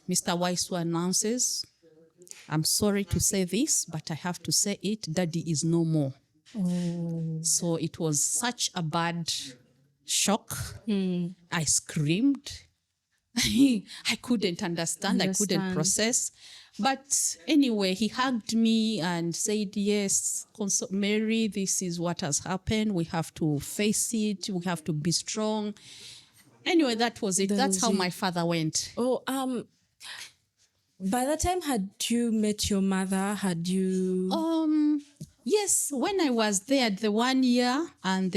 Mr. Waiswa announces, I'm sorry to say this, but I have to say it, Daddy is no more. So it was such a bad shock. I screamed. I couldn't understand. I couldn't process. But anyway, he hugged me and said, yes, Mary, this is what has happened. We have to face it. We have to be strong. Anyway, that was it. That's how my father went. By that time, had you met your mother? Had you? Yes, when I was there, the 1 year and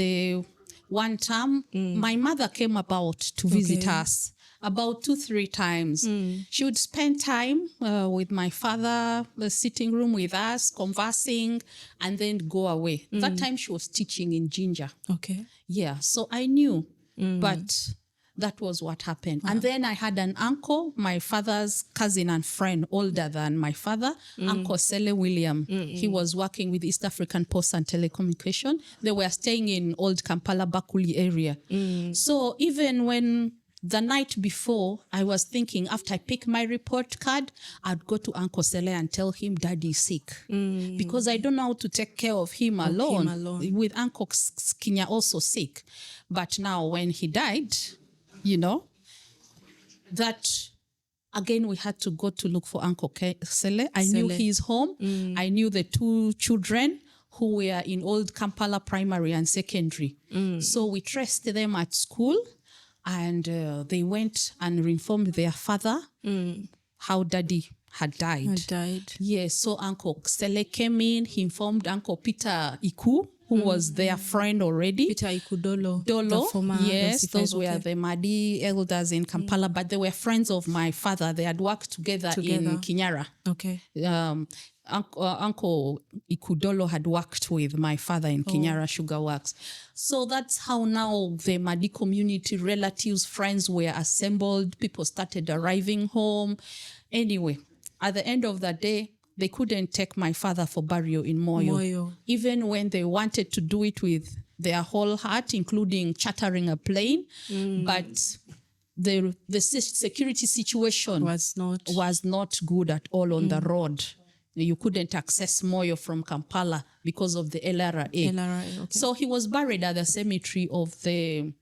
one time, my mother came about to visit us about 2-3 times. She would spend time with my father, the sitting room with us, conversing, and then go away. That time she was teaching in Ginger. Okay. Yeah, so I knew, but that was what happened. And then I had an uncle, my father's cousin and friend, older than my father, Uncle Sele William. He was working with East African Post and Telecommunication. They were staying in old Kampala, Bakuli area. So even when the night before, I was thinking after I pick my report card, I'd go to Uncle Sele and tell him Daddy is sick. Because I don't know how to take care of him alone. With Uncle Skinya also sick. But now when he died, you know, that again, we had to go to look for Uncle Sele. I knew his home. I knew the 2 children who were in old Kampala primary and secondary. So we traced them at school, and they went and informed their father how Daddy had died. Yes, so Uncle Sele came in. He informed Uncle Peter Iku, who was their friend already. Peter Ikudolo. Dolo, former yes, those were okay. the Madi elders in Kampala, but they were friends of my father. They had worked together. In Kinyara. Okay. Uncle Ikudolo had worked with my father in Kinyara Sugar Works. So that's how now the Madi community, relatives, friends were assembled. People started arriving home. Anyway, at the end of the day, they couldn't take my father for burial in Moyo. Even when they wanted to do it with their whole heart, including chartering a plane. But the security situation was not good at all on the road. You couldn't access Moyo from Kampala because of the LRA. Okay. So he was buried at the cemetery of the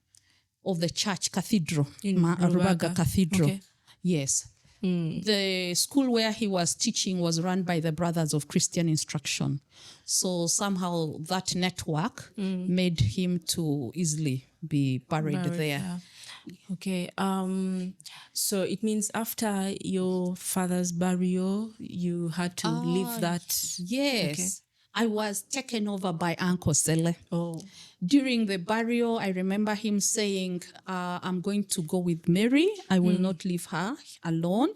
church cathedral, in Oruba Cathedral. Okay. Yes. The school where he was teaching was run by the Brothers of Christian Instruction. So somehow that network made him to easily be buried there. Yeah. Okay. So it means after your father's burial, you had to leave that. Yes. Okay. I was taken over by Uncle Sele. During the burial, I remember him saying, I'm going to go with Mary. I will not leave her alone.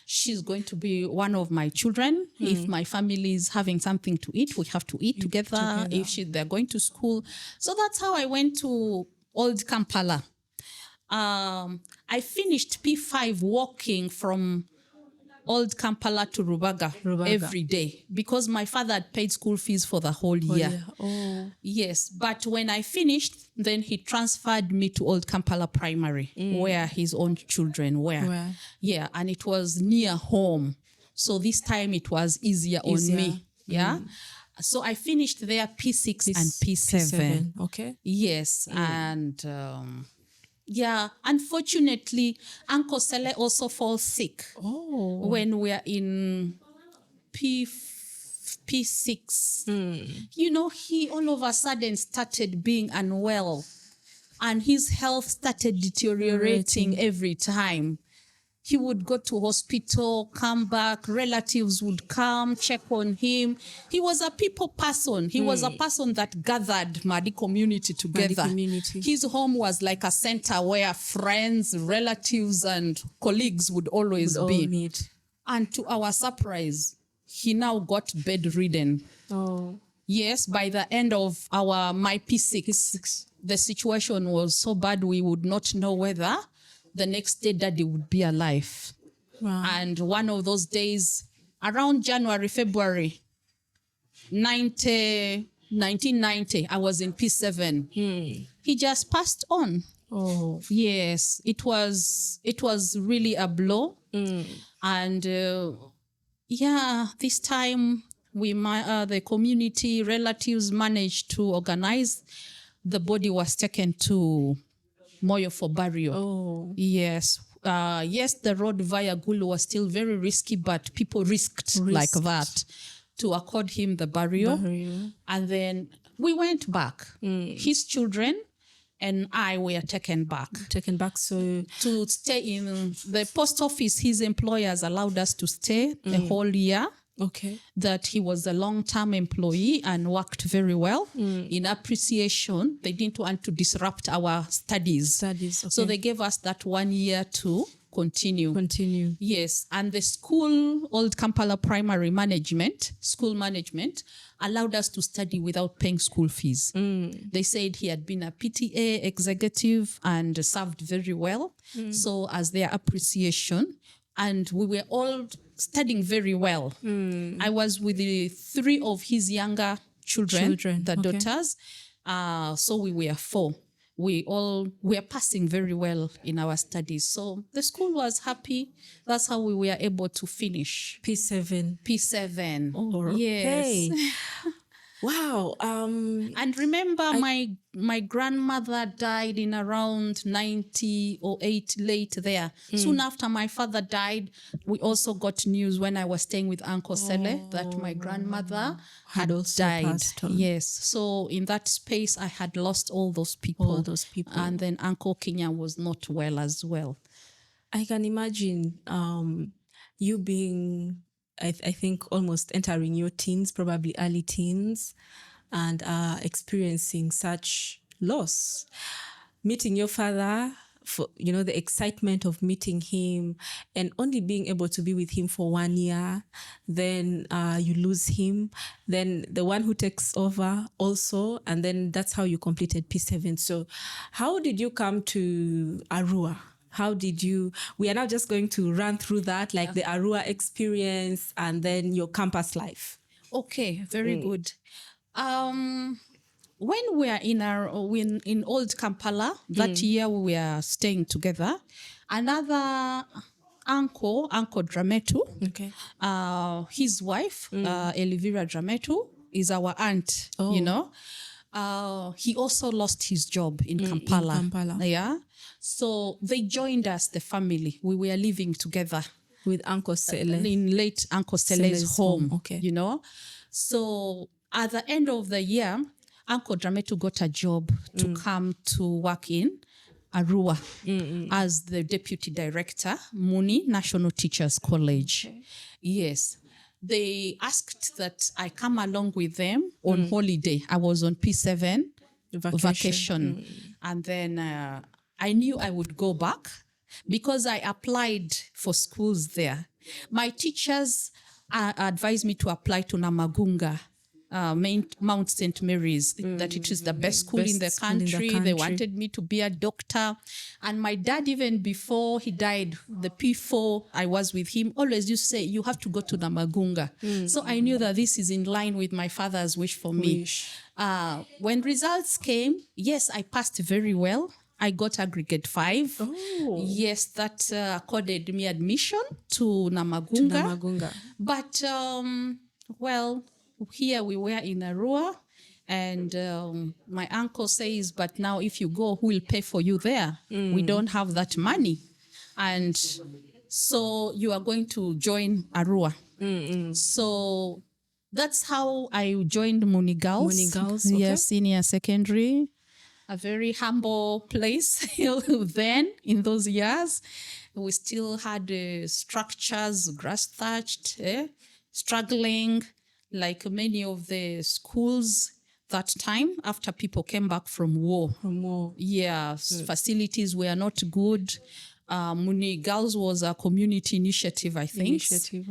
She's going to be one of my children. If my family is having something to eat, we have to eat together. If they're going to school. So that's how I went to old Kampala. I finished P5 walking from old Kampala to Rubaga every day because my father had paid school fees for the whole year. Yes, but when I finished, then he transferred me to old Kampala primary where his own children were. Yeah, and it was near home. So this time it was easier. On me. Yeah. So I finished there P6 and P7. Okay. Yes, and yeah, unfortunately, Uncle Sele also falls sick when we're in P6. You know, he all of a sudden started being unwell and his health started deteriorating every time. He would go to hospital, come back, relatives would come, check on him. He was a people person. He was a person that gathered Madi community together. His home was like a center where friends, relatives, and colleagues would always be. And to our surprise, he now got bedridden. Yes, by the end of my P6, the situation was so bad we would not know whether the next day Daddy would be alive. And one of those days, around January, February 1990, I was in P7. He just passed on. Yes, it was really a blow. And this time the community relatives managed to organize. The body was taken to Moyo for burial. Yes. Yes, the road via Gulu was still very risky, but people risked like that to accord him the burial. And then we went back. His children and I were taken back. So to stay in the post office, his employers allowed us to stay the whole year. Okay. that he was a long-term employee and worked very well. In appreciation, they didn't want to disrupt our studies. Studies, So okay. they gave us that 1 year to continue. Continue. Yes, and the school, Old Kampala Primary Management, school management, allowed us to study without paying school fees. They said he had been a PTA executive and served very well. So as their appreciation, and we were all studying very well. I was with the 3 of his younger children, the okay. daughters. So we were 4. We were passing very well in our studies. So the school was happy. That's how we were able to finish. P7. P7. Oh, yes. okay. Wow. And remember, my grandmother died in around 90 or 8 late there. Soon after my father died, we also got news when I was staying with Uncle Sele that my grandmother had also died. passed on. Yes. So in that space, I had lost all those people. And then Uncle Kenya was not well as well. I can imagine you being, I think, almost entering your teens, probably early teens, and experiencing such loss. Meeting your father, for the excitement of meeting him, and only being able to be with him for 1 year, then you lose him, then the one who takes over also, and then that's how you completed P7. So how did you come to Arua? How did you, we are now just going to run through that, like the Arua experience and then your campus life. Okay, very good. When we are in Old Kampala, that year we were staying together. Another uncle Drametu, Okay. His wife, Elvira Drametu, is our aunt, he also lost his job in Kampala. Yeah. So they joined us, the family. We were living together. With Uncle Sele. In late Uncle Sele's home, okay. So at the end of the year, Uncle Drametu got a job to come to work in Arua as the deputy director, Muni National Teachers College. Okay. Yes. They asked that I come along with them on holiday. I was on P7 vacation. And then I knew I would go back because I applied for schools there. My teachers advised me to apply to Namagunga, Mount St. Mary's, that it is the best school in the country. They wanted me to be a doctor. And my dad, even before he died, the P4, I was with him, always used to say, you have to go to Namagunga. So I knew that this is in line with my father's wish for me. When results came, yes, I passed very well. I got aggregate 5. Oh. Yes, that accorded me admission to Namagunga. But, here we were in Arua, and my uncle says, but now if you go, who will pay for you there? We don't have that money. And so you are going to join Arua. So that's how I joined Muni Girls. Okay. Yes, senior secondary. A very humble place then in those years. We still had structures, grass thatched, struggling, like many of the schools that time after people came back from war. Yeah, facilities were not good. Muni Girls was a community initiative, I think,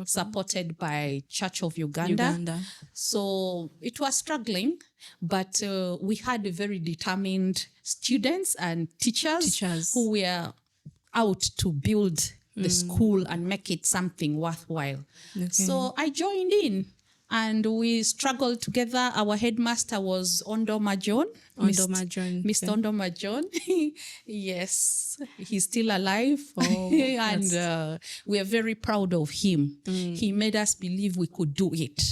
supported by Church of Uganda. So it was struggling, but we had very determined students and teachers who were out to build the school and make it something worthwhile. Okay. So I joined in. And we struggled together. Our headmaster was Ondoma John. Mr. Ondoma John. Yes, he's still alive. And we are very proud of him. He made us believe we could do it.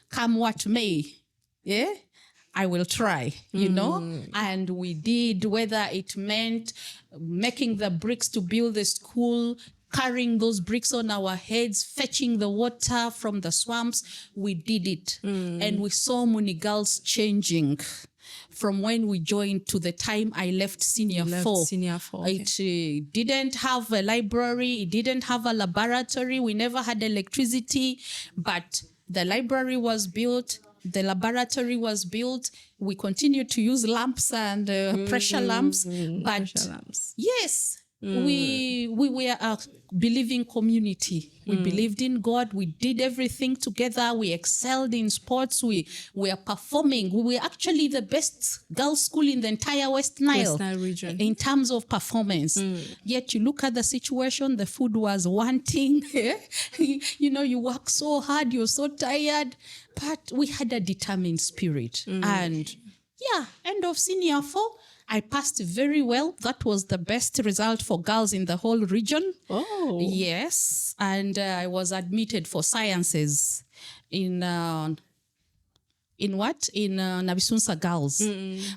Come what may, I will try, And we did, whether it meant making the bricks to build the school, carrying those bricks on our heads, fetching the water from the swamps. We did it. And we saw Muni Girls changing. from when we joined to the time I left senior four. Senior four. Okay. It didn't have a library. It didn't have a laboratory. We never had electricity, but the library was built. The laboratory was built. We continued to use lamps and pressure lamps. But pressure lamps. yes, we were a believing community. We believed in God. We did everything together. We excelled in sports. We were performing. We were actually the best girls' school in the entire West Nile region in terms of performance. Yet you look at the situation, the food was wanting. You know, you work so hard, you're so tired, but we had a determined spirit. And yeah, end of senior four, I passed very well. That was the best result for girls in the whole region. Oh. Yes. And I was admitted for sciences in what? In Nabisunsa Girls.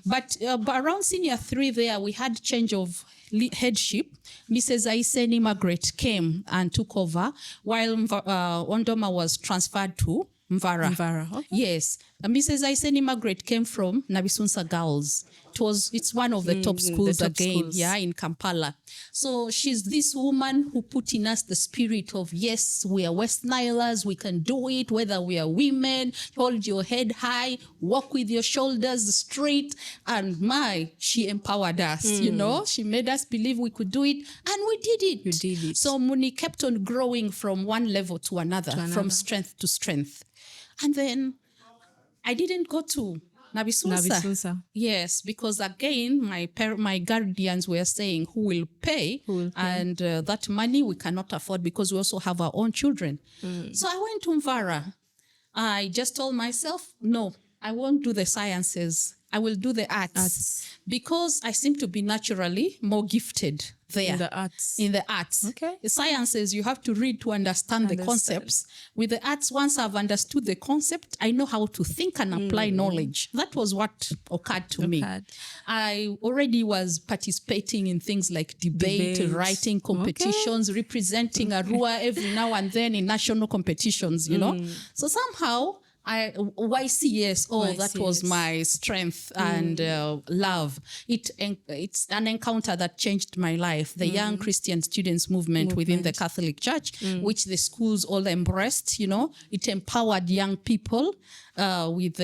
But around senior three there, we had change of headship. Mrs. Aiseni Margaret came and took over while Ondoma was transferred to Mvara. Mvara, okay. Yes. Mrs. Aiseni Margaret came from Nabisunsa Girls. It's one of the top schools in Kampala. So she's this woman who put in us the spirit of, yes, we are West Nilers, we can do it, whether we are women, hold your head high, walk with your shoulders straight. And she empowered us, you know, she made us believe we could do it, and we did it. You did it. So Muni kept on growing from one level to another, from strength to strength. And then I didn't go to Nabisunsa. Yes, because again, my guardians were saying, who will pay? And that money we cannot afford because we also have our own children. So I went to Mvara. I just told myself, no, I won't do the sciences. I will do the arts. Because I seem to be naturally more gifted there. In the arts. Okay. The sciences, you have to read to understand the concepts. With the arts, once I've understood the concept, I know how to think and apply knowledge. That was what occurred to me. I already was participating in things like debate. Writing competitions, representing Arua every now and then in national competitions, you know. So somehow, YCS, that was my strength and love. It's an encounter that changed my life. The Young Christian Students Movement within the Catholic Church, which the schools all embraced, you know. It empowered young people with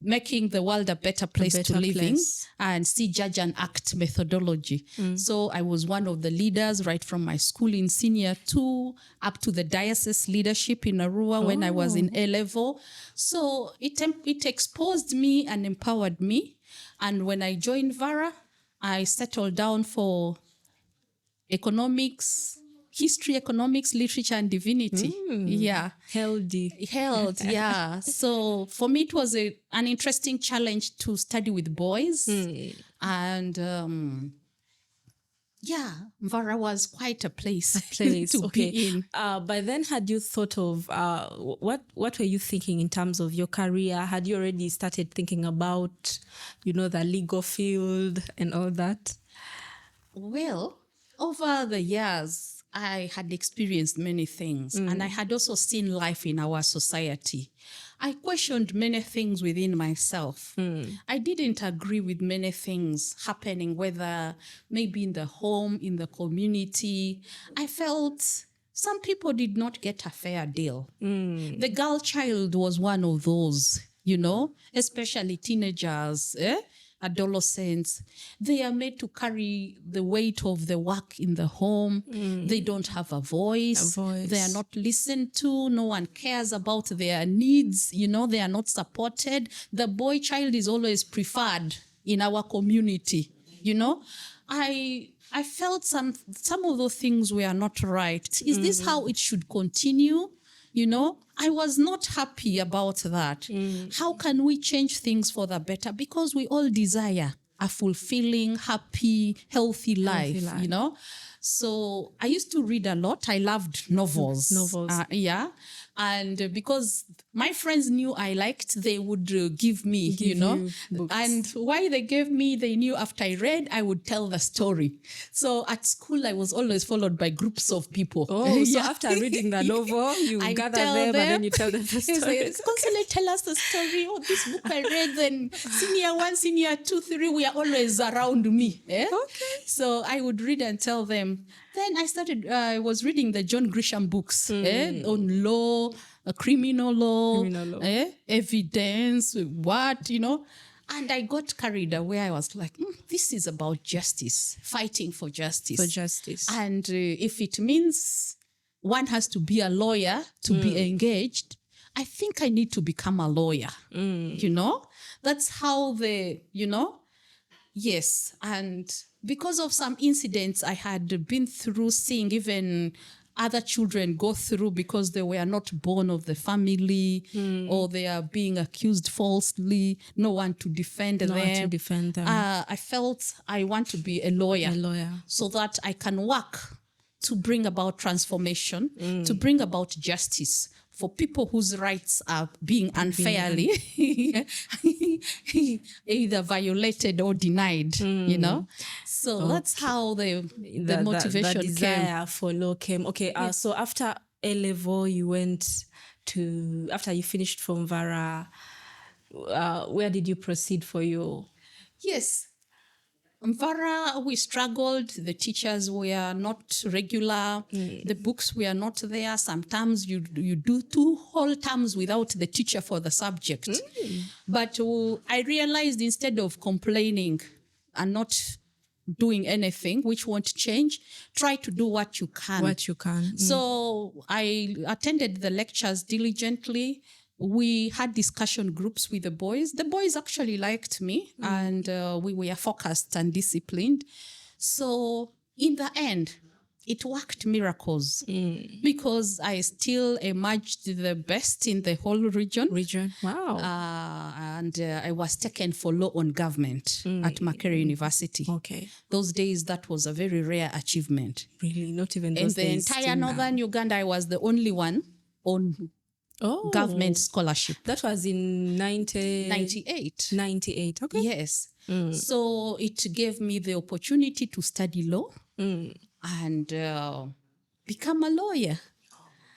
making the world a better place to live in and see, judge, and act methodology. So I was one of the leaders right from my school in senior 2 up to the diocese leadership in Arua when I was in A level. So it exposed me and empowered me. And when I joined VARA, I settled down for history, economics, literature, and divinity. Held, yeah. So for me, it was an interesting challenge to study with boys. And Mvara was quite a place to be in. By then, had you thought of what were you thinking in terms of your career? Had you already started thinking about, the legal field and all that? Well, over the years, I had experienced many things, and I had also seen life in our society. I questioned many things within myself. I didn't agree with many things happening, whether maybe in the home, in the community. I felt some people did not get a fair deal. The girl child was one of those, especially teenagers, adolescents. They are made to carry the weight of the work in the home. They don't have a voice. They are not listened to. No one cares about their needs. They are not supported. The boy child is always preferred in our community. I felt some of those things were not right. Is this how it should continue? I was not happy about that. How can we change things for the better? Because we all desire a fulfilling, happy, healthy life, So I used to read a lot. I loved novels. Yeah. And because my friends knew I liked, they would give me, books. And why they gave me, they knew after I read, I would tell the story. So at school, I was always followed by groups of people. Oh, so after reading the novel, you gather them and then you tell them the story. Consolate, tell us the story. Oh, this book I read, then senior 1, senior 2, 3, we are always around me. Okay. So I would read and tell them. Then I was reading the John Grisham books on law, criminal law, evidence, and I got carried away. I was like, this is about justice, fighting for justice. And if it means one has to be a lawyer to be engaged, I think I need to become a lawyer. That's how yes. And because of some incidents I had been through, seeing even other children go through because they were not born of the family or they are being accused falsely, no one to defend them. I felt I want to be a lawyer so that I can work to bring about transformation, to bring about justice for people whose rights are being unfairly either violated or denied, So that's how the motivation the desire for law came. Okay, so after A-level, you went to, after you finished from Vara, where did you proceed for your... Yes. Mvara, we struggled. The teachers were not regular. The books were not there. Sometimes you do 2 whole terms without the teacher for the subject. But I realized instead of complaining and not doing anything, which won't change, try to do what you can. So I attended the lectures diligently. We had discussion groups with the boys. The boys actually liked me and we were focused and disciplined. So in the end, it worked miracles because I still emerged the best in the whole region. Wow. And I was taken for law on government at Makerere University. Okay. Those days, that was a very rare achievement. Really? Not even those days. In the entire northern Uganda, I was the only one on government scholarship. That was in 98. 98, okay. Yes. So it gave me the opportunity to study law and become a lawyer.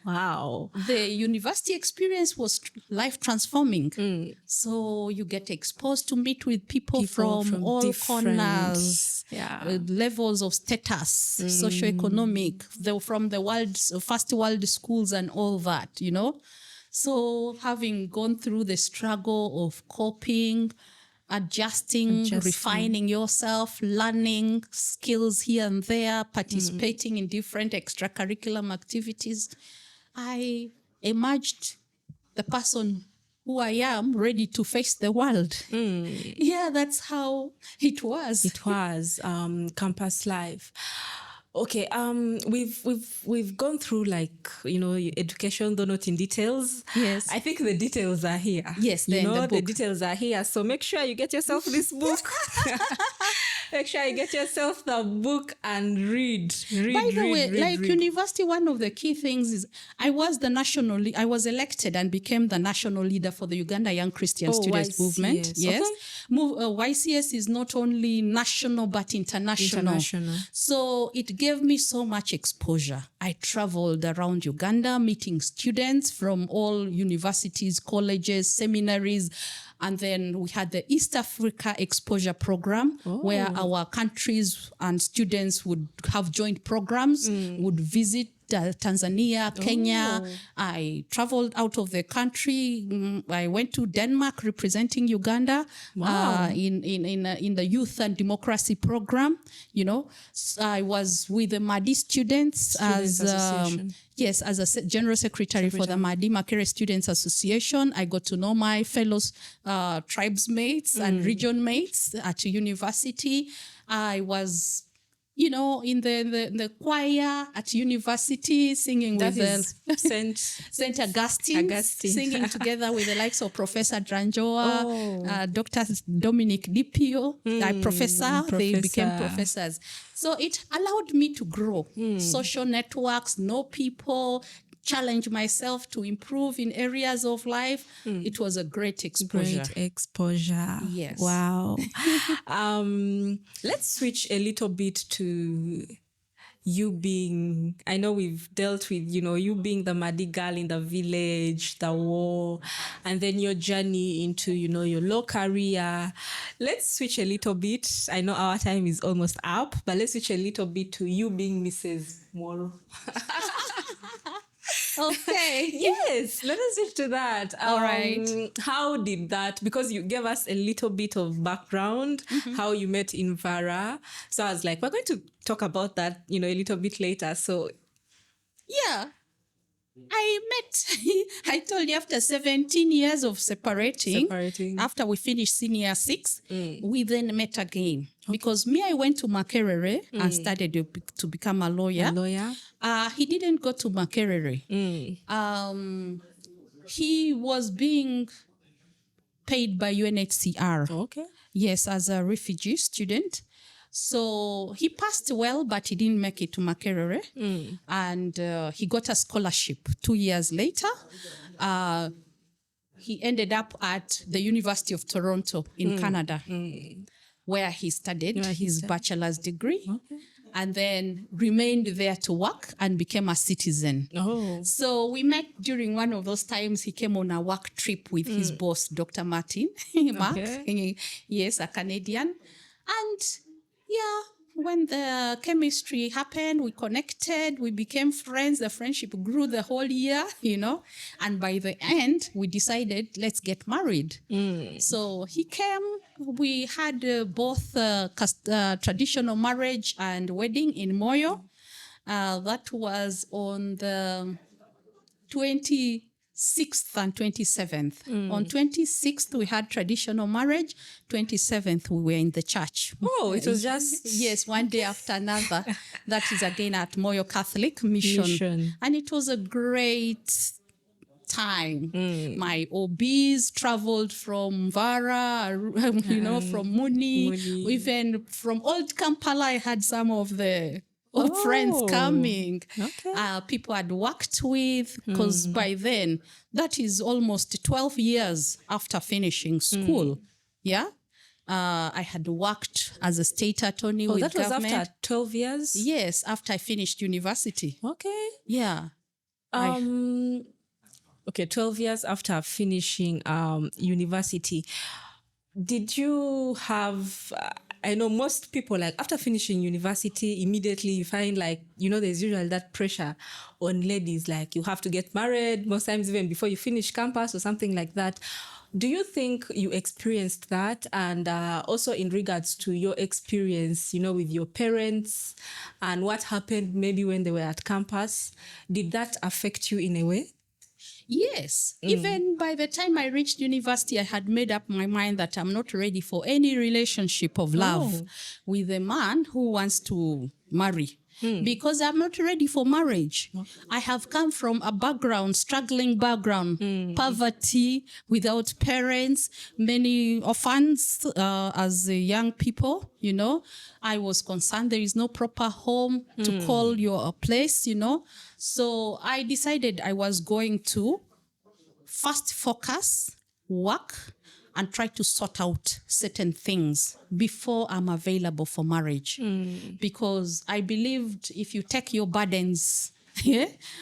Wow. The university experience was life transforming. So you get exposed to meet with people from all corners, levels of status, socioeconomic, from the first world schools and all that, So having gone through the struggle of coping, adjusting, refining yourself, learning skills here and there, participating in different extracurricular activities, I emerged the person who I am, ready to face the world. Yeah, that's how it was. It was campus life. Okay, we've gone through education, though not in details. Yes. I think the details are here. Yes, the details are here. So make sure you get yourself this book. Make sure you get yourself the book and read. By the way, university, one of the key things is I was elected and became the national leader for the Uganda Young Christian Students Movement. Yes. Okay. YCS is not only national but international. So it gave me so much exposure. I traveled around Uganda meeting students from all universities, colleges, seminaries. And then we had the East Africa Exposure Program where our countries and students would have joint programs, would visit Tanzania, Kenya. I traveled out of the country. I went to Denmark representing Uganda in the Youth and Democracy Program. So I was with the Madi students as a General Secretary for the Madi Makerere Students Association. I got to know my fellow tribes mates and region mates at university. I was in the choir at university, singing That with is Saint Augustine, singing together with the likes of Professor Dranjoa, Dr. Dominic Dipio, professor. They became professors. So it allowed me to grow. Social networks, know people, challenge myself to improve in areas of life. It was a great exposure. Yes. Wow. Let's switch a little bit to you being, I know we've dealt with, you being the Madi girl in the village, the war, and then your journey into, your law career. Let's switch a little bit. I know our time is almost up, but let's switch a little bit to you being Mrs. Moro. Okay. Yes, let us switch to that. All right. How did that, because you gave us a little bit of background, how you met in Vara. So I was like, we're going to talk about that, a little bit later. So yeah, I told you after 17 years of separating. After we finished senior 6, we then met again. Because I went to Makerere and studied to become a lawyer. He didn't go to Makerere. He was being paid by UNHCR. Okay. Yes, as a refugee student. So he passed well, but he didn't make it to Makerere. And he got a scholarship 2 years later. He ended up at the University of Toronto in Canada, where he studied his bachelor's degree. Okay. And then remained there to work and became a citizen. So we met during one of those times. He came on a work trip with his boss, Dr. Martin, Mark. Yes, a Canadian. And yeah, when the chemistry happened, we connected, we became friends. The friendship grew the whole year, And by the end, we decided, let's get married. So he came. We had both traditional marriage and wedding in Moyo. That was on the 26th and 27th. On 26th, we had traditional marriage. 27th, we were in the church. Oh, it was just... Yes, one day after another. That is again at Moyo Catholic Mission. And it was a great time. My OBs traveled from Vara, from Muni, even from old Kampala. I had some of the old friends coming. People I'd worked with, because by then, that is almost 12 years after finishing school. Yeah. I had worked as a state attorney with that government. Was after 12 years? Yes, after I finished university. Okay. Yeah. Okay, 12 years after finishing university. Did you have... I know most people, after finishing university, immediately you find there's usually that pressure on ladies, you have to get married, most times even before you finish campus or something like that. Do you think you experienced that? And also in regards to your experience, with your parents and what happened maybe when they were at campus, did that affect you in a way? Yes. Even by the time I reached university, I had made up my mind that I'm not ready for any relationship of love with a man who wants to marry. Because I'm not ready for marriage. I have come from a struggling background, poverty, without parents, many orphans as young people, I was concerned there is no proper home to call your place, So I decided I was going to first focus, work, and try to sort out certain things before I'm available for marriage. Because I believed if you take your burdens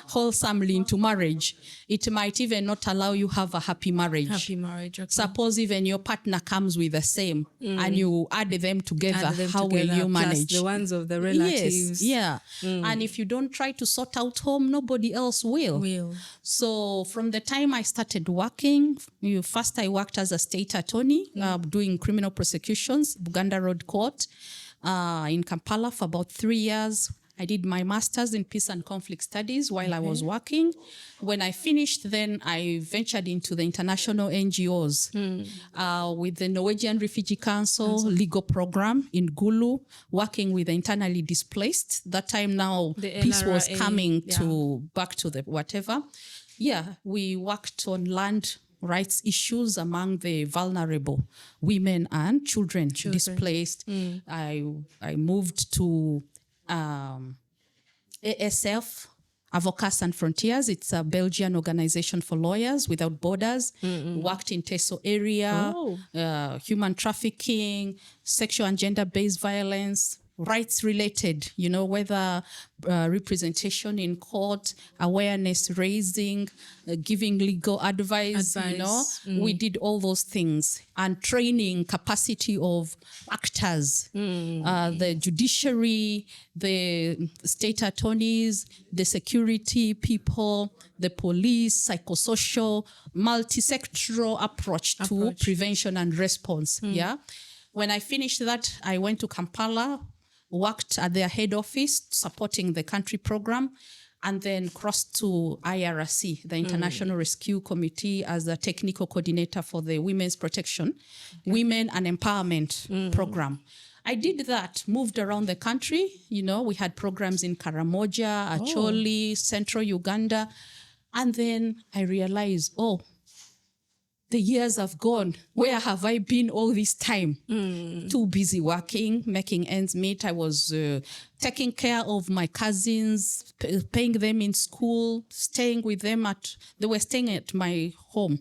wholesomely into marriage, it might even not allow you have a happy marriage. Okay. Suppose even your partner comes with the same and you add them together, how will you manage? Plus the ones of the relatives. Yes, yeah. And if you don't try to sort out home, nobody else will. So from the time I started working, first I worked as a state attorney, doing criminal prosecutions, Buganda Road Court in Kampala for about 3 years. I did my master's in peace and conflict studies while I was working. When I finished, then I ventured into the international NGOs with the Norwegian Refugee Council legal program in Gulu, working with the internally displaced. That time now, The peace was LRA, coming to back to the whatever. Yeah, we worked on land rights issues among the vulnerable women and children. Displaced. I moved to ASF, Avocats and Frontiers. It's a Belgian organization for lawyers without borders. Worked in Teso area, human trafficking, sexual and gender-based violence, rights related, whether representation in court, awareness raising, giving legal advice. We did all those things, and training capacity of actors, the judiciary, the state attorneys, the security people, the police, psychosocial, multi-sectoral approach to prevention and response. When I finished that, I went to Kampala, worked at their head office supporting the country program, and then crossed to IRC, the International Rescue Committee, as a technical coordinator for the Women's Protection, Women and Empowerment program. I did that, moved around the country. We had programs in Karamoja, Acholi, Central Uganda. And then I realized, the years have gone. Where have I been all this time? Too busy working, making ends meet. I was taking care of my cousins, paying them in school, staying with them they were staying at my home,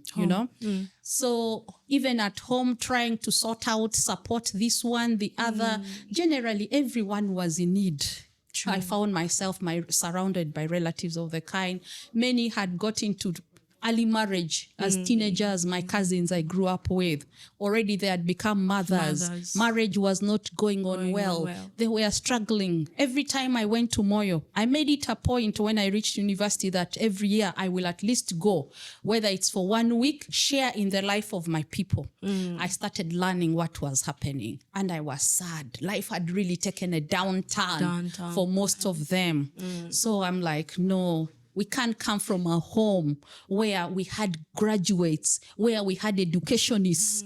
So even at home, trying to sort out, support this one, the other. Generally, everyone was in need. True. I found myself surrounded by relatives of the kind. Many had got into early marriage as teenagers. My cousins I grew up with, already they had become mothers. Marriage was not going on well. They were struggling. Every time I went to Moyo, I made it a point when I reached university that every year I will at least go, whether it's for 1 week, share in the life of my people. I started learning what was happening, and I was sad. Life had really taken a downturn for most of them. So I'm like, no, we can't come from a home where we had graduates, where we had educationists,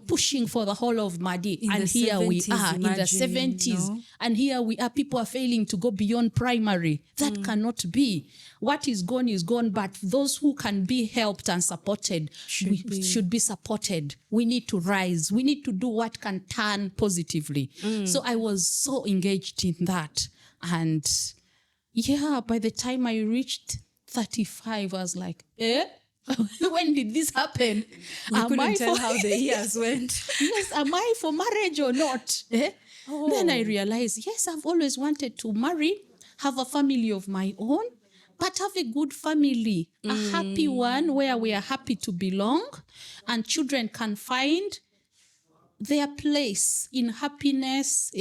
pushing for the whole of Madi. And here we are in the 70s. And here we are, people are failing to go beyond primary. That cannot be. What is gone, but those who can be helped and supported should be supported. We need to rise. We need to do what can turn positively. So I was so engaged in that. And by the time I reached 35, I was like, when did this happen? You couldn't tell how the years went. Yes, am I for marriage or not? Then I realized, yes, I've always wanted to marry, have a family of my own, but have a good family, a happy one where we are happy to belong, and children can find their place in happiness,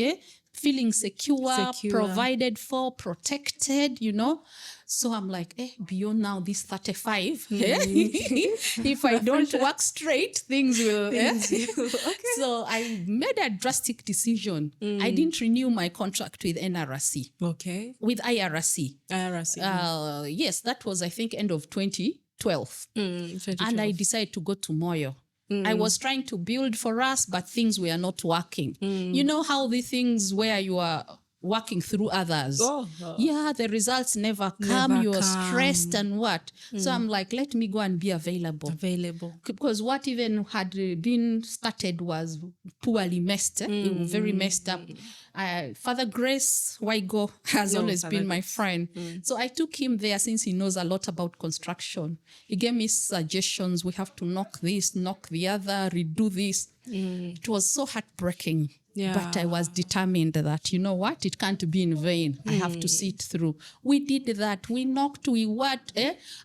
feeling secure, provided for, protected, So I'm like, beyond now this 35, if I don't work straight, things will. Okay. So I made a drastic decision. I didn't renew my contract with NRC. Okay. With IRC. Yes, that was, I think, end of 2012. 2012. And I decided to go to Moyo. I was trying to build for us, but things were not working. You know how the things where you are working through others. The results never come. You are stressed and what. So I'm like, let me go and be available. Because what even had been started was poorly messed. It was very messed up. Father Grace Waigo has always been my friend. So I took him there since he knows a lot about construction. He gave me suggestions. We have to knock this, knock the other, redo this. It was so heartbreaking. But I was determined that, you know what, it can't be in vain. I have to see it through. We did that. We knocked, we what?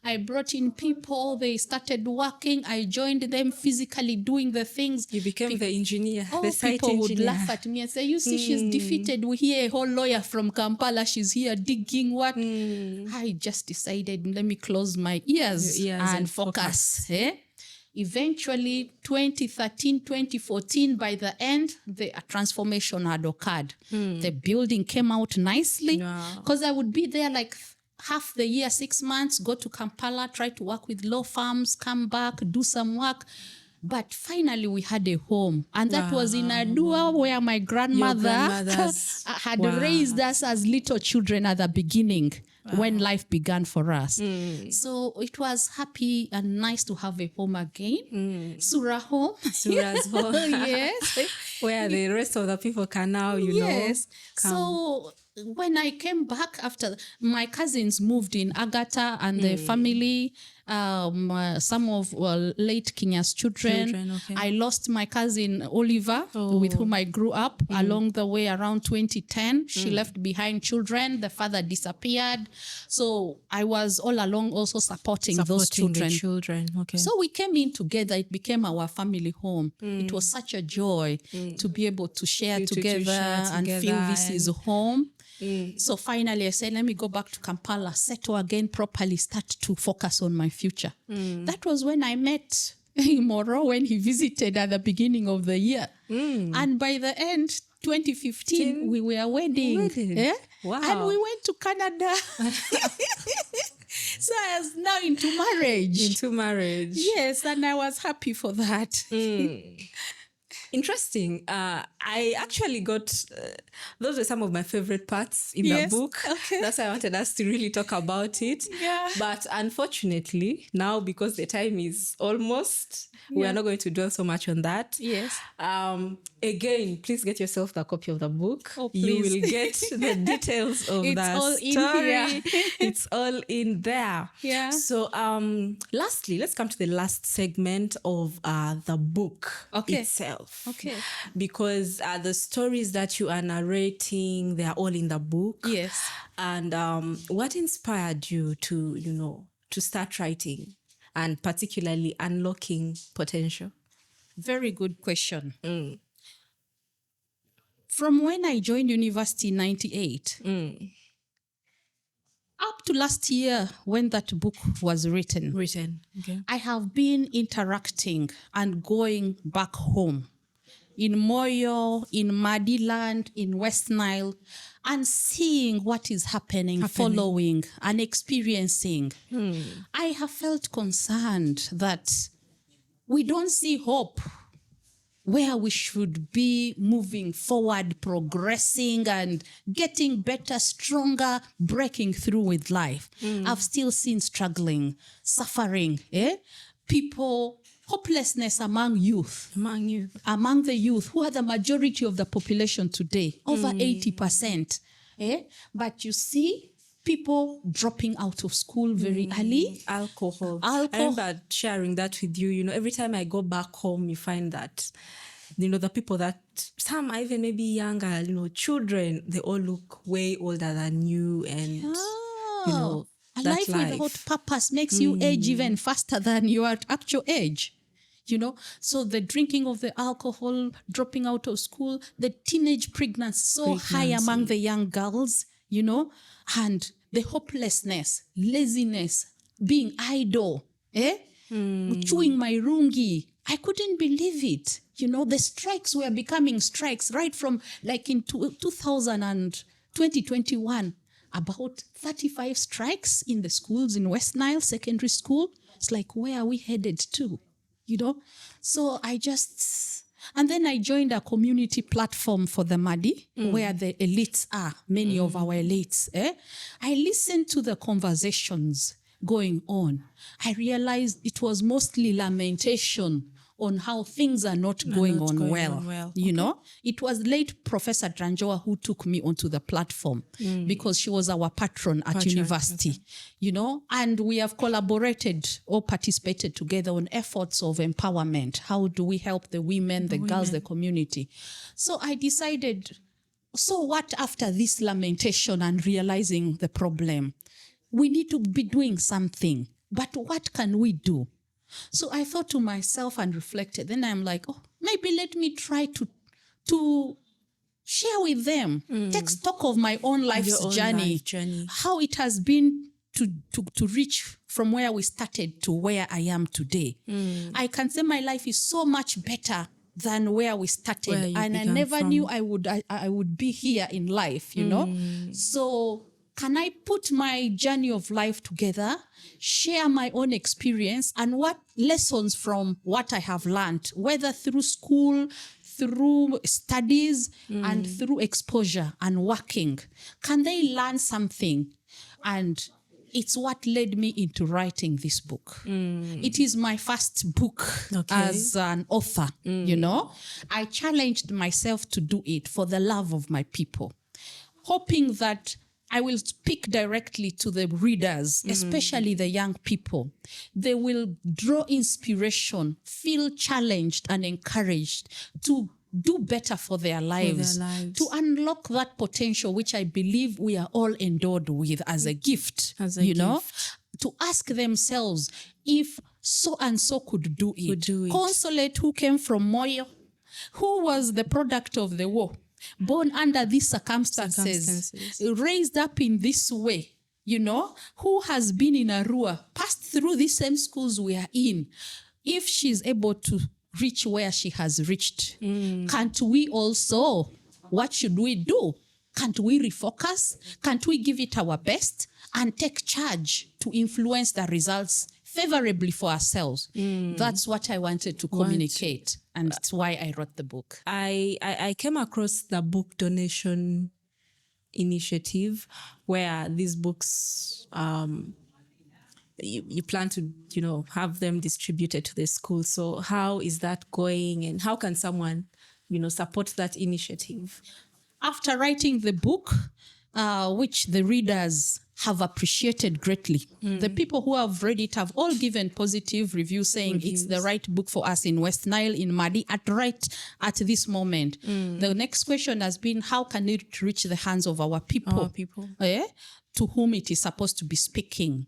I brought in people. They started working. I joined them physically doing the things. You became the engineer, the site people engineer. Would laugh at me and say, you see, she's defeated. We hear a whole lawyer from Kampala. She's here digging what? I just decided, let me close my ears and focus. Eventually, 2013, 2014, by the end, a transformation had occurred. The building came out nicely because I would be there like half the year, 6 months, go to Kampala, try to work with law firms, come back, do some work. But finally, we had a home. And that was in Adua, where my grandmother had raised us as little children at the beginning. When life began for us. So it was happy and nice to have a home again. Surah home. Surah's home. Yes. Where the rest of the people can now, you know. Come. So when I came back after, my cousins moved in, Agatha and the family, some of late Kenya's children. Okay. I lost my cousin Oliver, with whom I grew up along the way around 2010. She left behind children. The father disappeared. So I was all along also supporting those children. The children. Okay. So we came in together. It became our family home. It was such a joy to be able to share together and feel this is home. So finally I said, let me go back to Kampala, settle again properly, start to focus on my future. That was when I met Moro when he visited at the beginning of the year. And by the end, 2015, we were wedding. Yeah? Wow. And we went to Canada. So I was now into marriage. Into marriage. Yes, and I was happy for that. Interesting. I actually got, those were some of my favorite parts in the book. Okay. That's why I wanted us to really talk about it. Yeah. But unfortunately, now because the time is almost, we are not going to dwell so much on that. Yes. Again, please get yourself the copy of the book. Oh, you please. will get the details of It's that all in story. here. It's all in there. Yeah. So lastly, let's come to the last segment of the book itself. Okay. Because the stories that you are narrating, they are all in the book. Yes. And what inspired you to start writing and particularly unlocking potential? Very good question. From when I joined university in 98, up to last year when that book was written, Okay. I have been interacting and going back home in Moyo, in Madi land, in West Nile, and seeing what is happening, following and experiencing. I have felt concerned that we don't see hope where we should be moving forward, progressing and getting better, stronger, breaking through with life. I've still seen struggling, suffering, people, hopelessness among youth. Among the youth, who are the majority of the population today, over 80%. But you see, people dropping out of school very early. Alcohol. I remember sharing that with you. Every time I go back home, you find that, the people that, some are even maybe younger, children, they all look way older than you. And, a life without purpose makes you age even faster than your actual age. So the drinking of the alcohol, dropping out of school, the teenage pregnancy high among the young girls, and the hopelessness, laziness, being idle, chewing my rungi. I couldn't believe it. The strikes were becoming strikes right from like in 2000 and 2021, about 35 strikes in the schools in West Nile Secondary School. It's like, where are we headed to? So and then I joined a community platform for the Madi, where the elites are, many of our elites. I listened to the conversations going on. I realized it was mostly lamentation on how things are not going on well. It was late Professor Dranjoa who took me onto the platform because she was our patron at university, and we have collaborated or participated together on efforts of empowerment. How do we help the women, the girls, the community? So I decided, so what after this lamentation and realizing the problem? We need to be doing something, but what can we do? So I thought to myself and reflected. Then I'm like, maybe let me try to share with them, take stock of my own life's journey, how it has been to reach from where we started to where I am today. I can say my life is so much better than where we started, and I never knew I would be here in life, you know. So can I put my journey of life together, share my own experience and what lessons from what I have learned, whether through school, through studies, and through exposure and working? Can they learn something? And it's what led me into writing this book. It is my first book as an author, you know. I challenged myself to do it for the love of my people, hoping that I will speak directly to the readers, especially the young people. They will draw inspiration, feel challenged and encouraged to do better for their lives, to unlock that potential which I believe we are all endowed with as a gift, know, to ask themselves if so and so could do it. Consolate, who came from Moyo, who was the product of the war, born under these circumstances, raised up in this way, you know, who has been in Arua, passed through these same schools we are in. If she's able to reach where she has reached, can't we also? What should we do? Can't we refocus? Can't we give it our best and take charge to influence the results favorably for ourselves? That's what I wanted to communicate, and it's why I wrote the book. I came across the book donation initiative where these books you plan to, you know, have them distributed to the school. So how is that going, and how can someone, you know, support that initiative? After writing the book, which the readers have appreciated greatly, the people who have read it have all given positive reviews saying it's the right book for us in West Nile, in Madi, at this moment. The next question has been, how can it reach the hands of our people? To whom it is supposed to be speaking.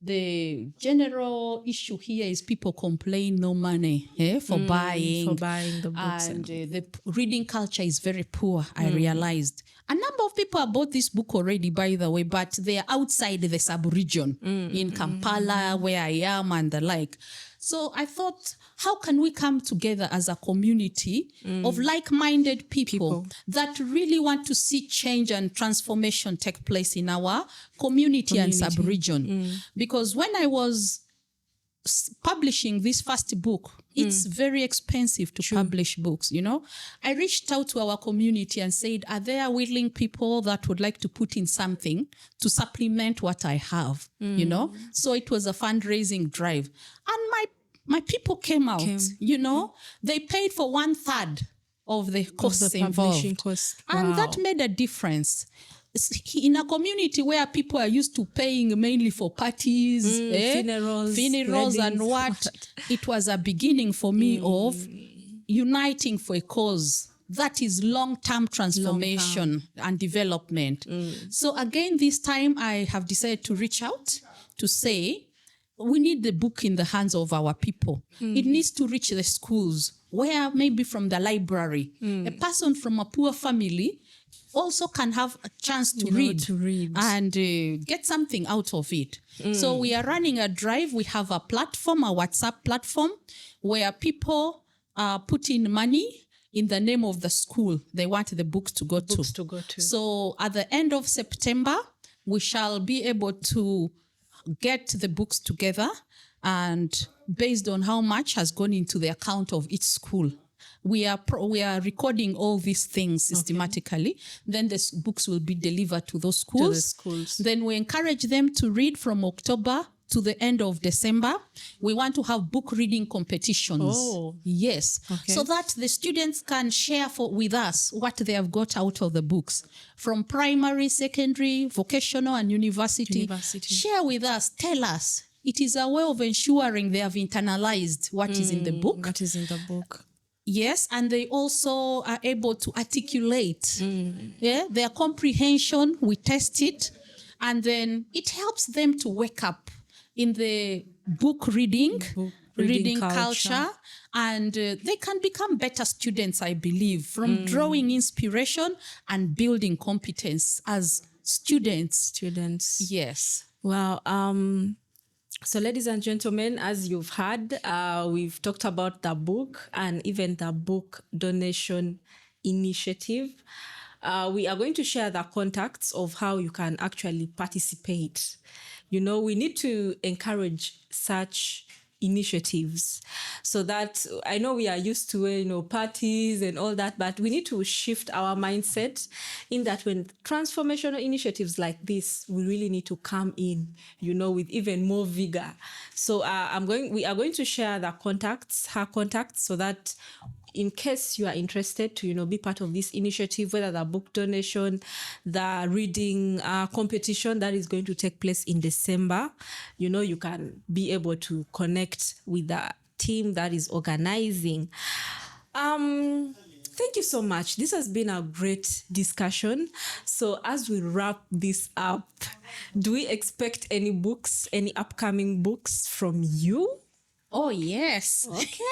The general issue here is people complain no money for buying the books. And the reading culture is very poor, I realized. A number of people have bought this book already, by the way, but they are outside the sub-region in Kampala, where I am, and the like. So I thought, how can we come together as a community of like-minded people that really want to see change and transformation take place in our community. And sub-region? Because when I was publishing this first book, it's very expensive to publish books, you know. I reached out to our community and said, are there willing people that would like to put in something to supplement what I have, you know? So it was a fundraising drive. And my people came out, you know. They paid for 1/3 of the costs involved. And that made a difference. In a community where people are used to paying mainly for parties, funerals and what, it was a beginning for me of uniting for a cause that is long-term transformation and development. So again, this time I have decided to reach out to say, we need the book in the hands of our people. It needs to reach the schools, where maybe from the library, a person from a poor family also can have a chance to read and get something out of it. So we are running a drive. We have a platform, a WhatsApp platform, where people put in money in the name of the school they want the books to go to. So at the end of September, we shall be able to get the books together, and based on how much has gone into the account of each school, we are recording all these things systematically. Then the books will be delivered to those schools. Then we encourage them to read from October to the end of December. We want to have book reading competitions. So that the students can share with us what they have got out of the books from primary, secondary, vocational and university. Share with us, tell us. It is a way of ensuring they have internalized what is in the book. Yes, and they also are able to articulate their comprehension. We test it, and then it helps them to wake up in the book reading culture, and they can become better students, I believe, from drawing inspiration and building competence as students. Yes. Wow. So, ladies and gentlemen, as you've heard, we've talked about the book and even the book donation initiative. We are going to share the contacts of how you can actually participate. You know, we need to encourage such initiatives so that I know we are used to, parties and all that, but we need to shift our mindset in that when transformational initiatives like this, we really need to come in, with even more vigor. So we are going to share her contacts, so that in case you are interested to, be part of this initiative, whether the book donation, the reading competition that is going to take place in December, you can be able to connect with the team that is organizing. Thank you so much. This has been a great discussion. So as we wrap this up, do we expect any upcoming books from you? Oh, yes. Okay.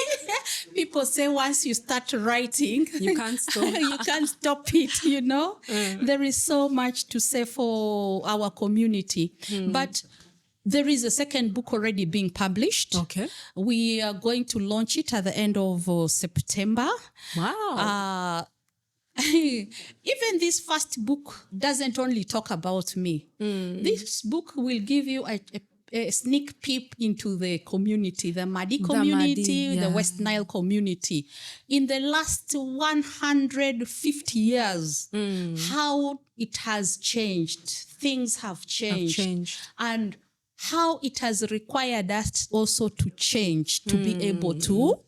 People say once you start writing, you can't stop. You can't stop it, There is so much to say for our community. But there is a second book already being published. Okay. We are going to launch it at the end of September. Wow. Even this first book doesn't only talk about me. This book will give you a sneak peek into the community, the Madi community, the West Nile community. In the last 150 years, how it has changed. Things have changed. And how it has required us also to change, to be able to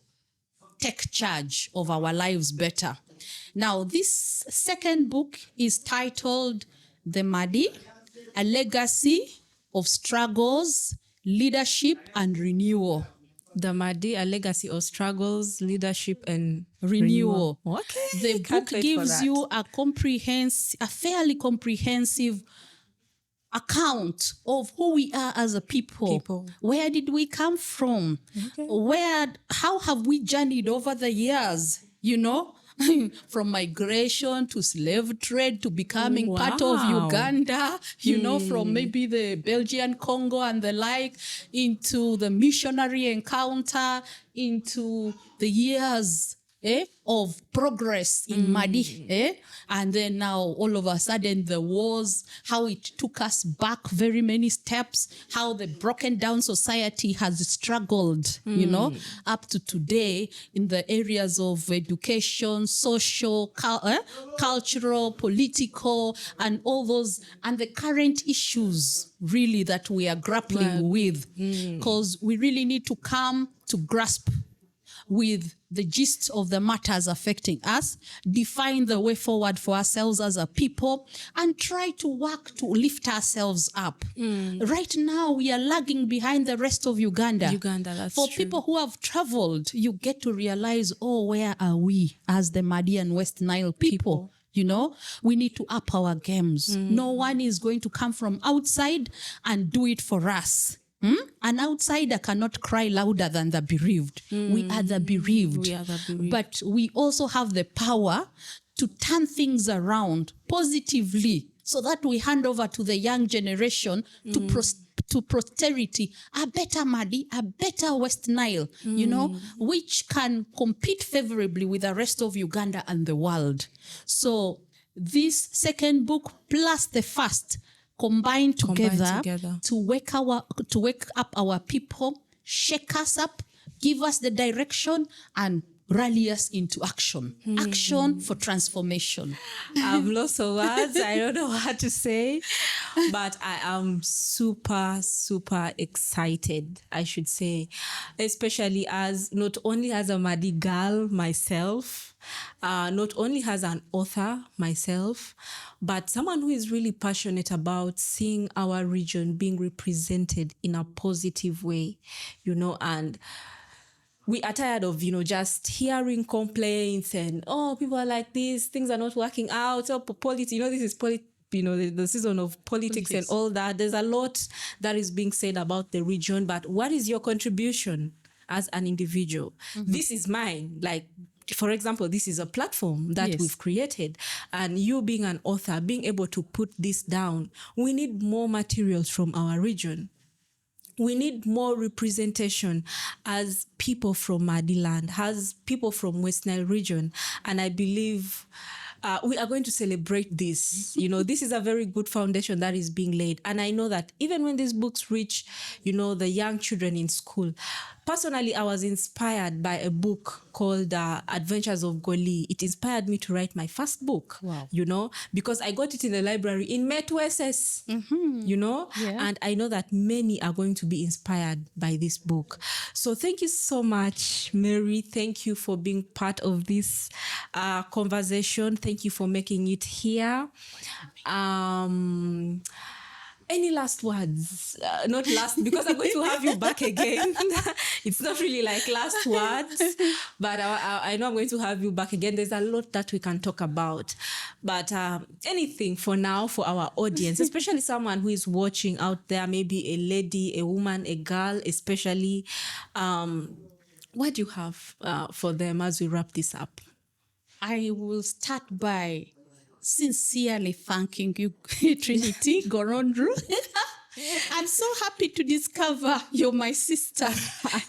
take charge of our lives better. Now, this second book is titled The Madi, A Legacy of Struggles, Leadership and Renewal. The Madi, A Legacy of Struggles, Leadership and Renewal. Okay. The book gives you a fairly comprehensive account of who we are as a people. Where did we come from? Okay. How have we journeyed over the years, from migration to slave trade to becoming part of Uganda, from maybe the Belgian Congo and the like, into the missionary encounter, into the years of progress in Madi. And then now all of a sudden the wars, how it took us back very many steps, how the broken down society has struggled, up to today in the areas of education, social, cultural, political, and all those, and the current issues really that we are grappling with. Because we really need to come to grasp with the gist of the matters affecting us, define the way forward for ourselves as a people, and try to work to lift ourselves up. Right now, we are lagging behind the rest of Uganda. That's for true. People who have traveled, you get to realize, where are we as the Madi and West Nile people? We need to up our games. No one is going to come from outside and do it for us. An outsider cannot cry louder than the bereaved. We are the bereaved. But we also have the power to turn things around positively so that we hand over to the young generation to posterity a better Madi, a better West Nile, which can compete favorably with the rest of Uganda and the world. So this second book plus the first combine together to wake up our people, shake us up, give us the direction, and rally us into action. Action for transformation. I've lost for words. I don't know what to say, but I am super, super excited, I should say, especially as not only as a Madi girl myself, not only as an author myself, but someone who is really passionate about seeing our region being represented in a positive way, and we are tired of, just hearing complaints and, people are like this, things are not working out, politics, this is the season of politics and all that. There's a lot that is being said about the region, but what is your contribution as an individual? This is mine. Like, for example, this is a platform that Yes. we've created, and you being an author, being able to put this down, we need more materials from our region. We need more representation as people from Madi land, as people from West Nile region. And I believe we are going to celebrate this. This is a very good foundation that is being laid. And I know that even when these books reach, the young children in school, personally, I was inspired by a book called Adventures of Goli. It inspired me to write my first book, Wow. because I got it in the library in Metro SS, Yeah. and I know that many are going to be inspired by this book. So thank you so much, Mary. Thank you for being part of this conversation. Thank you for making it here. Any last words? Not last, because I'm going to have you back again. It's not really like last words, but I know I'm going to have you back again. There's a lot that we can talk about. But anything for now for our audience, especially someone who is watching out there, maybe a lady, a woman, a girl, especially. What do you have for them as we wrap this up? I will start by sincerely thanking you, Trinity Gorondru. I'm so happy to discover you're my sister,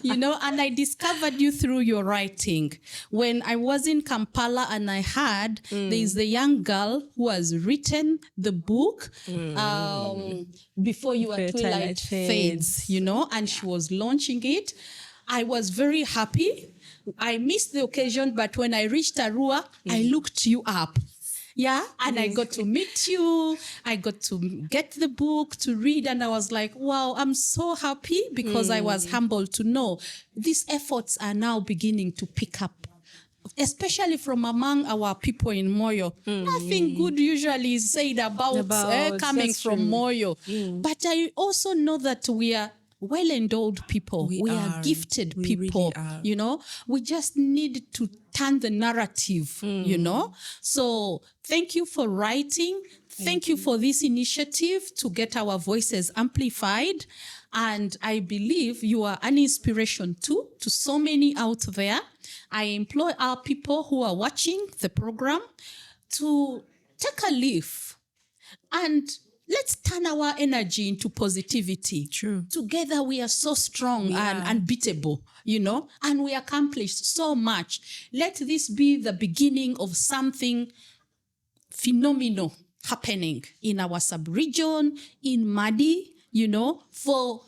and I discovered you through your writing. When I was in Kampala and I heard there's the young girl who has written the book Before Your Twilight Fades, and she was launching it. I was very happy. I missed the occasion, but when I reached Arua, I looked you up. Yeah, and I got to meet you. I got to get the book to read, and I was like, wow, I'm so happy because I was humbled to know these efforts are now beginning to pick up, especially from among our people in Moyo. Nothing good usually is said about coming from Moyo. But I also know that we are well-endowed people. We are gifted people, really we just need to turn the narrative, So thank you for writing. Thank you for this initiative to get our voices amplified. And I believe you are an inspiration too to so many out there. I implore our people who are watching the program to take a leaf and let's turn our energy into positivity. True. Together we are so strong and unbeatable, and we accomplished so much. Let this be the beginning of something phenomenal happening in our sub-region, in Madi, for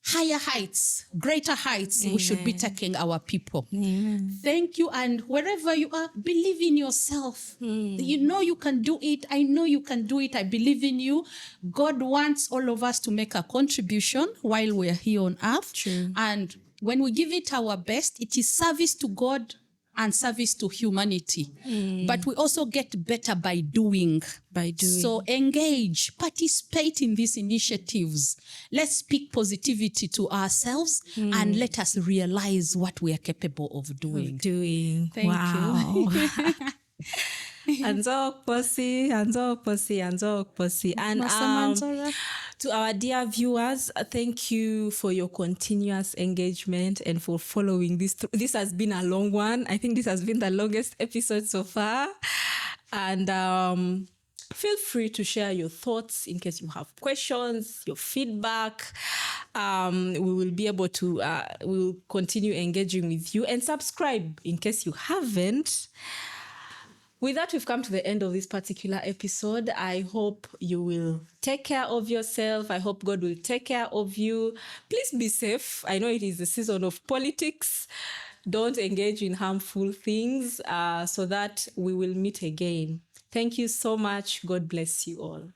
higher heights, greater heights. Amen. We should be taking our people. Amen. Thank you. And wherever you are, believe in yourself. You can do it. I know you can do it. I believe in you. God wants all of us to make a contribution while we're here on earth. True. And when we give it our best, it is service to God and service to humanity. But we also get better by doing. So engage, participate in these initiatives. Let's speak positivity to ourselves and let us realize what we are capable of doing. Thank you. Anzo Posi. And to our dear viewers, thank you for your continuous engagement and for following this. This has been a long one. I think this has been the longest episode so far. And feel free to share your thoughts in case you have questions, your feedback. We will be able to, we will continue engaging with you, and subscribe in case you haven't. With that, we've come to the end of this particular episode. I hope you will take care of yourself. I hope God will take care of you. Please be safe. I know it is the season of politics. Don't engage in harmful things so that we will meet again. Thank you so much. God bless you all.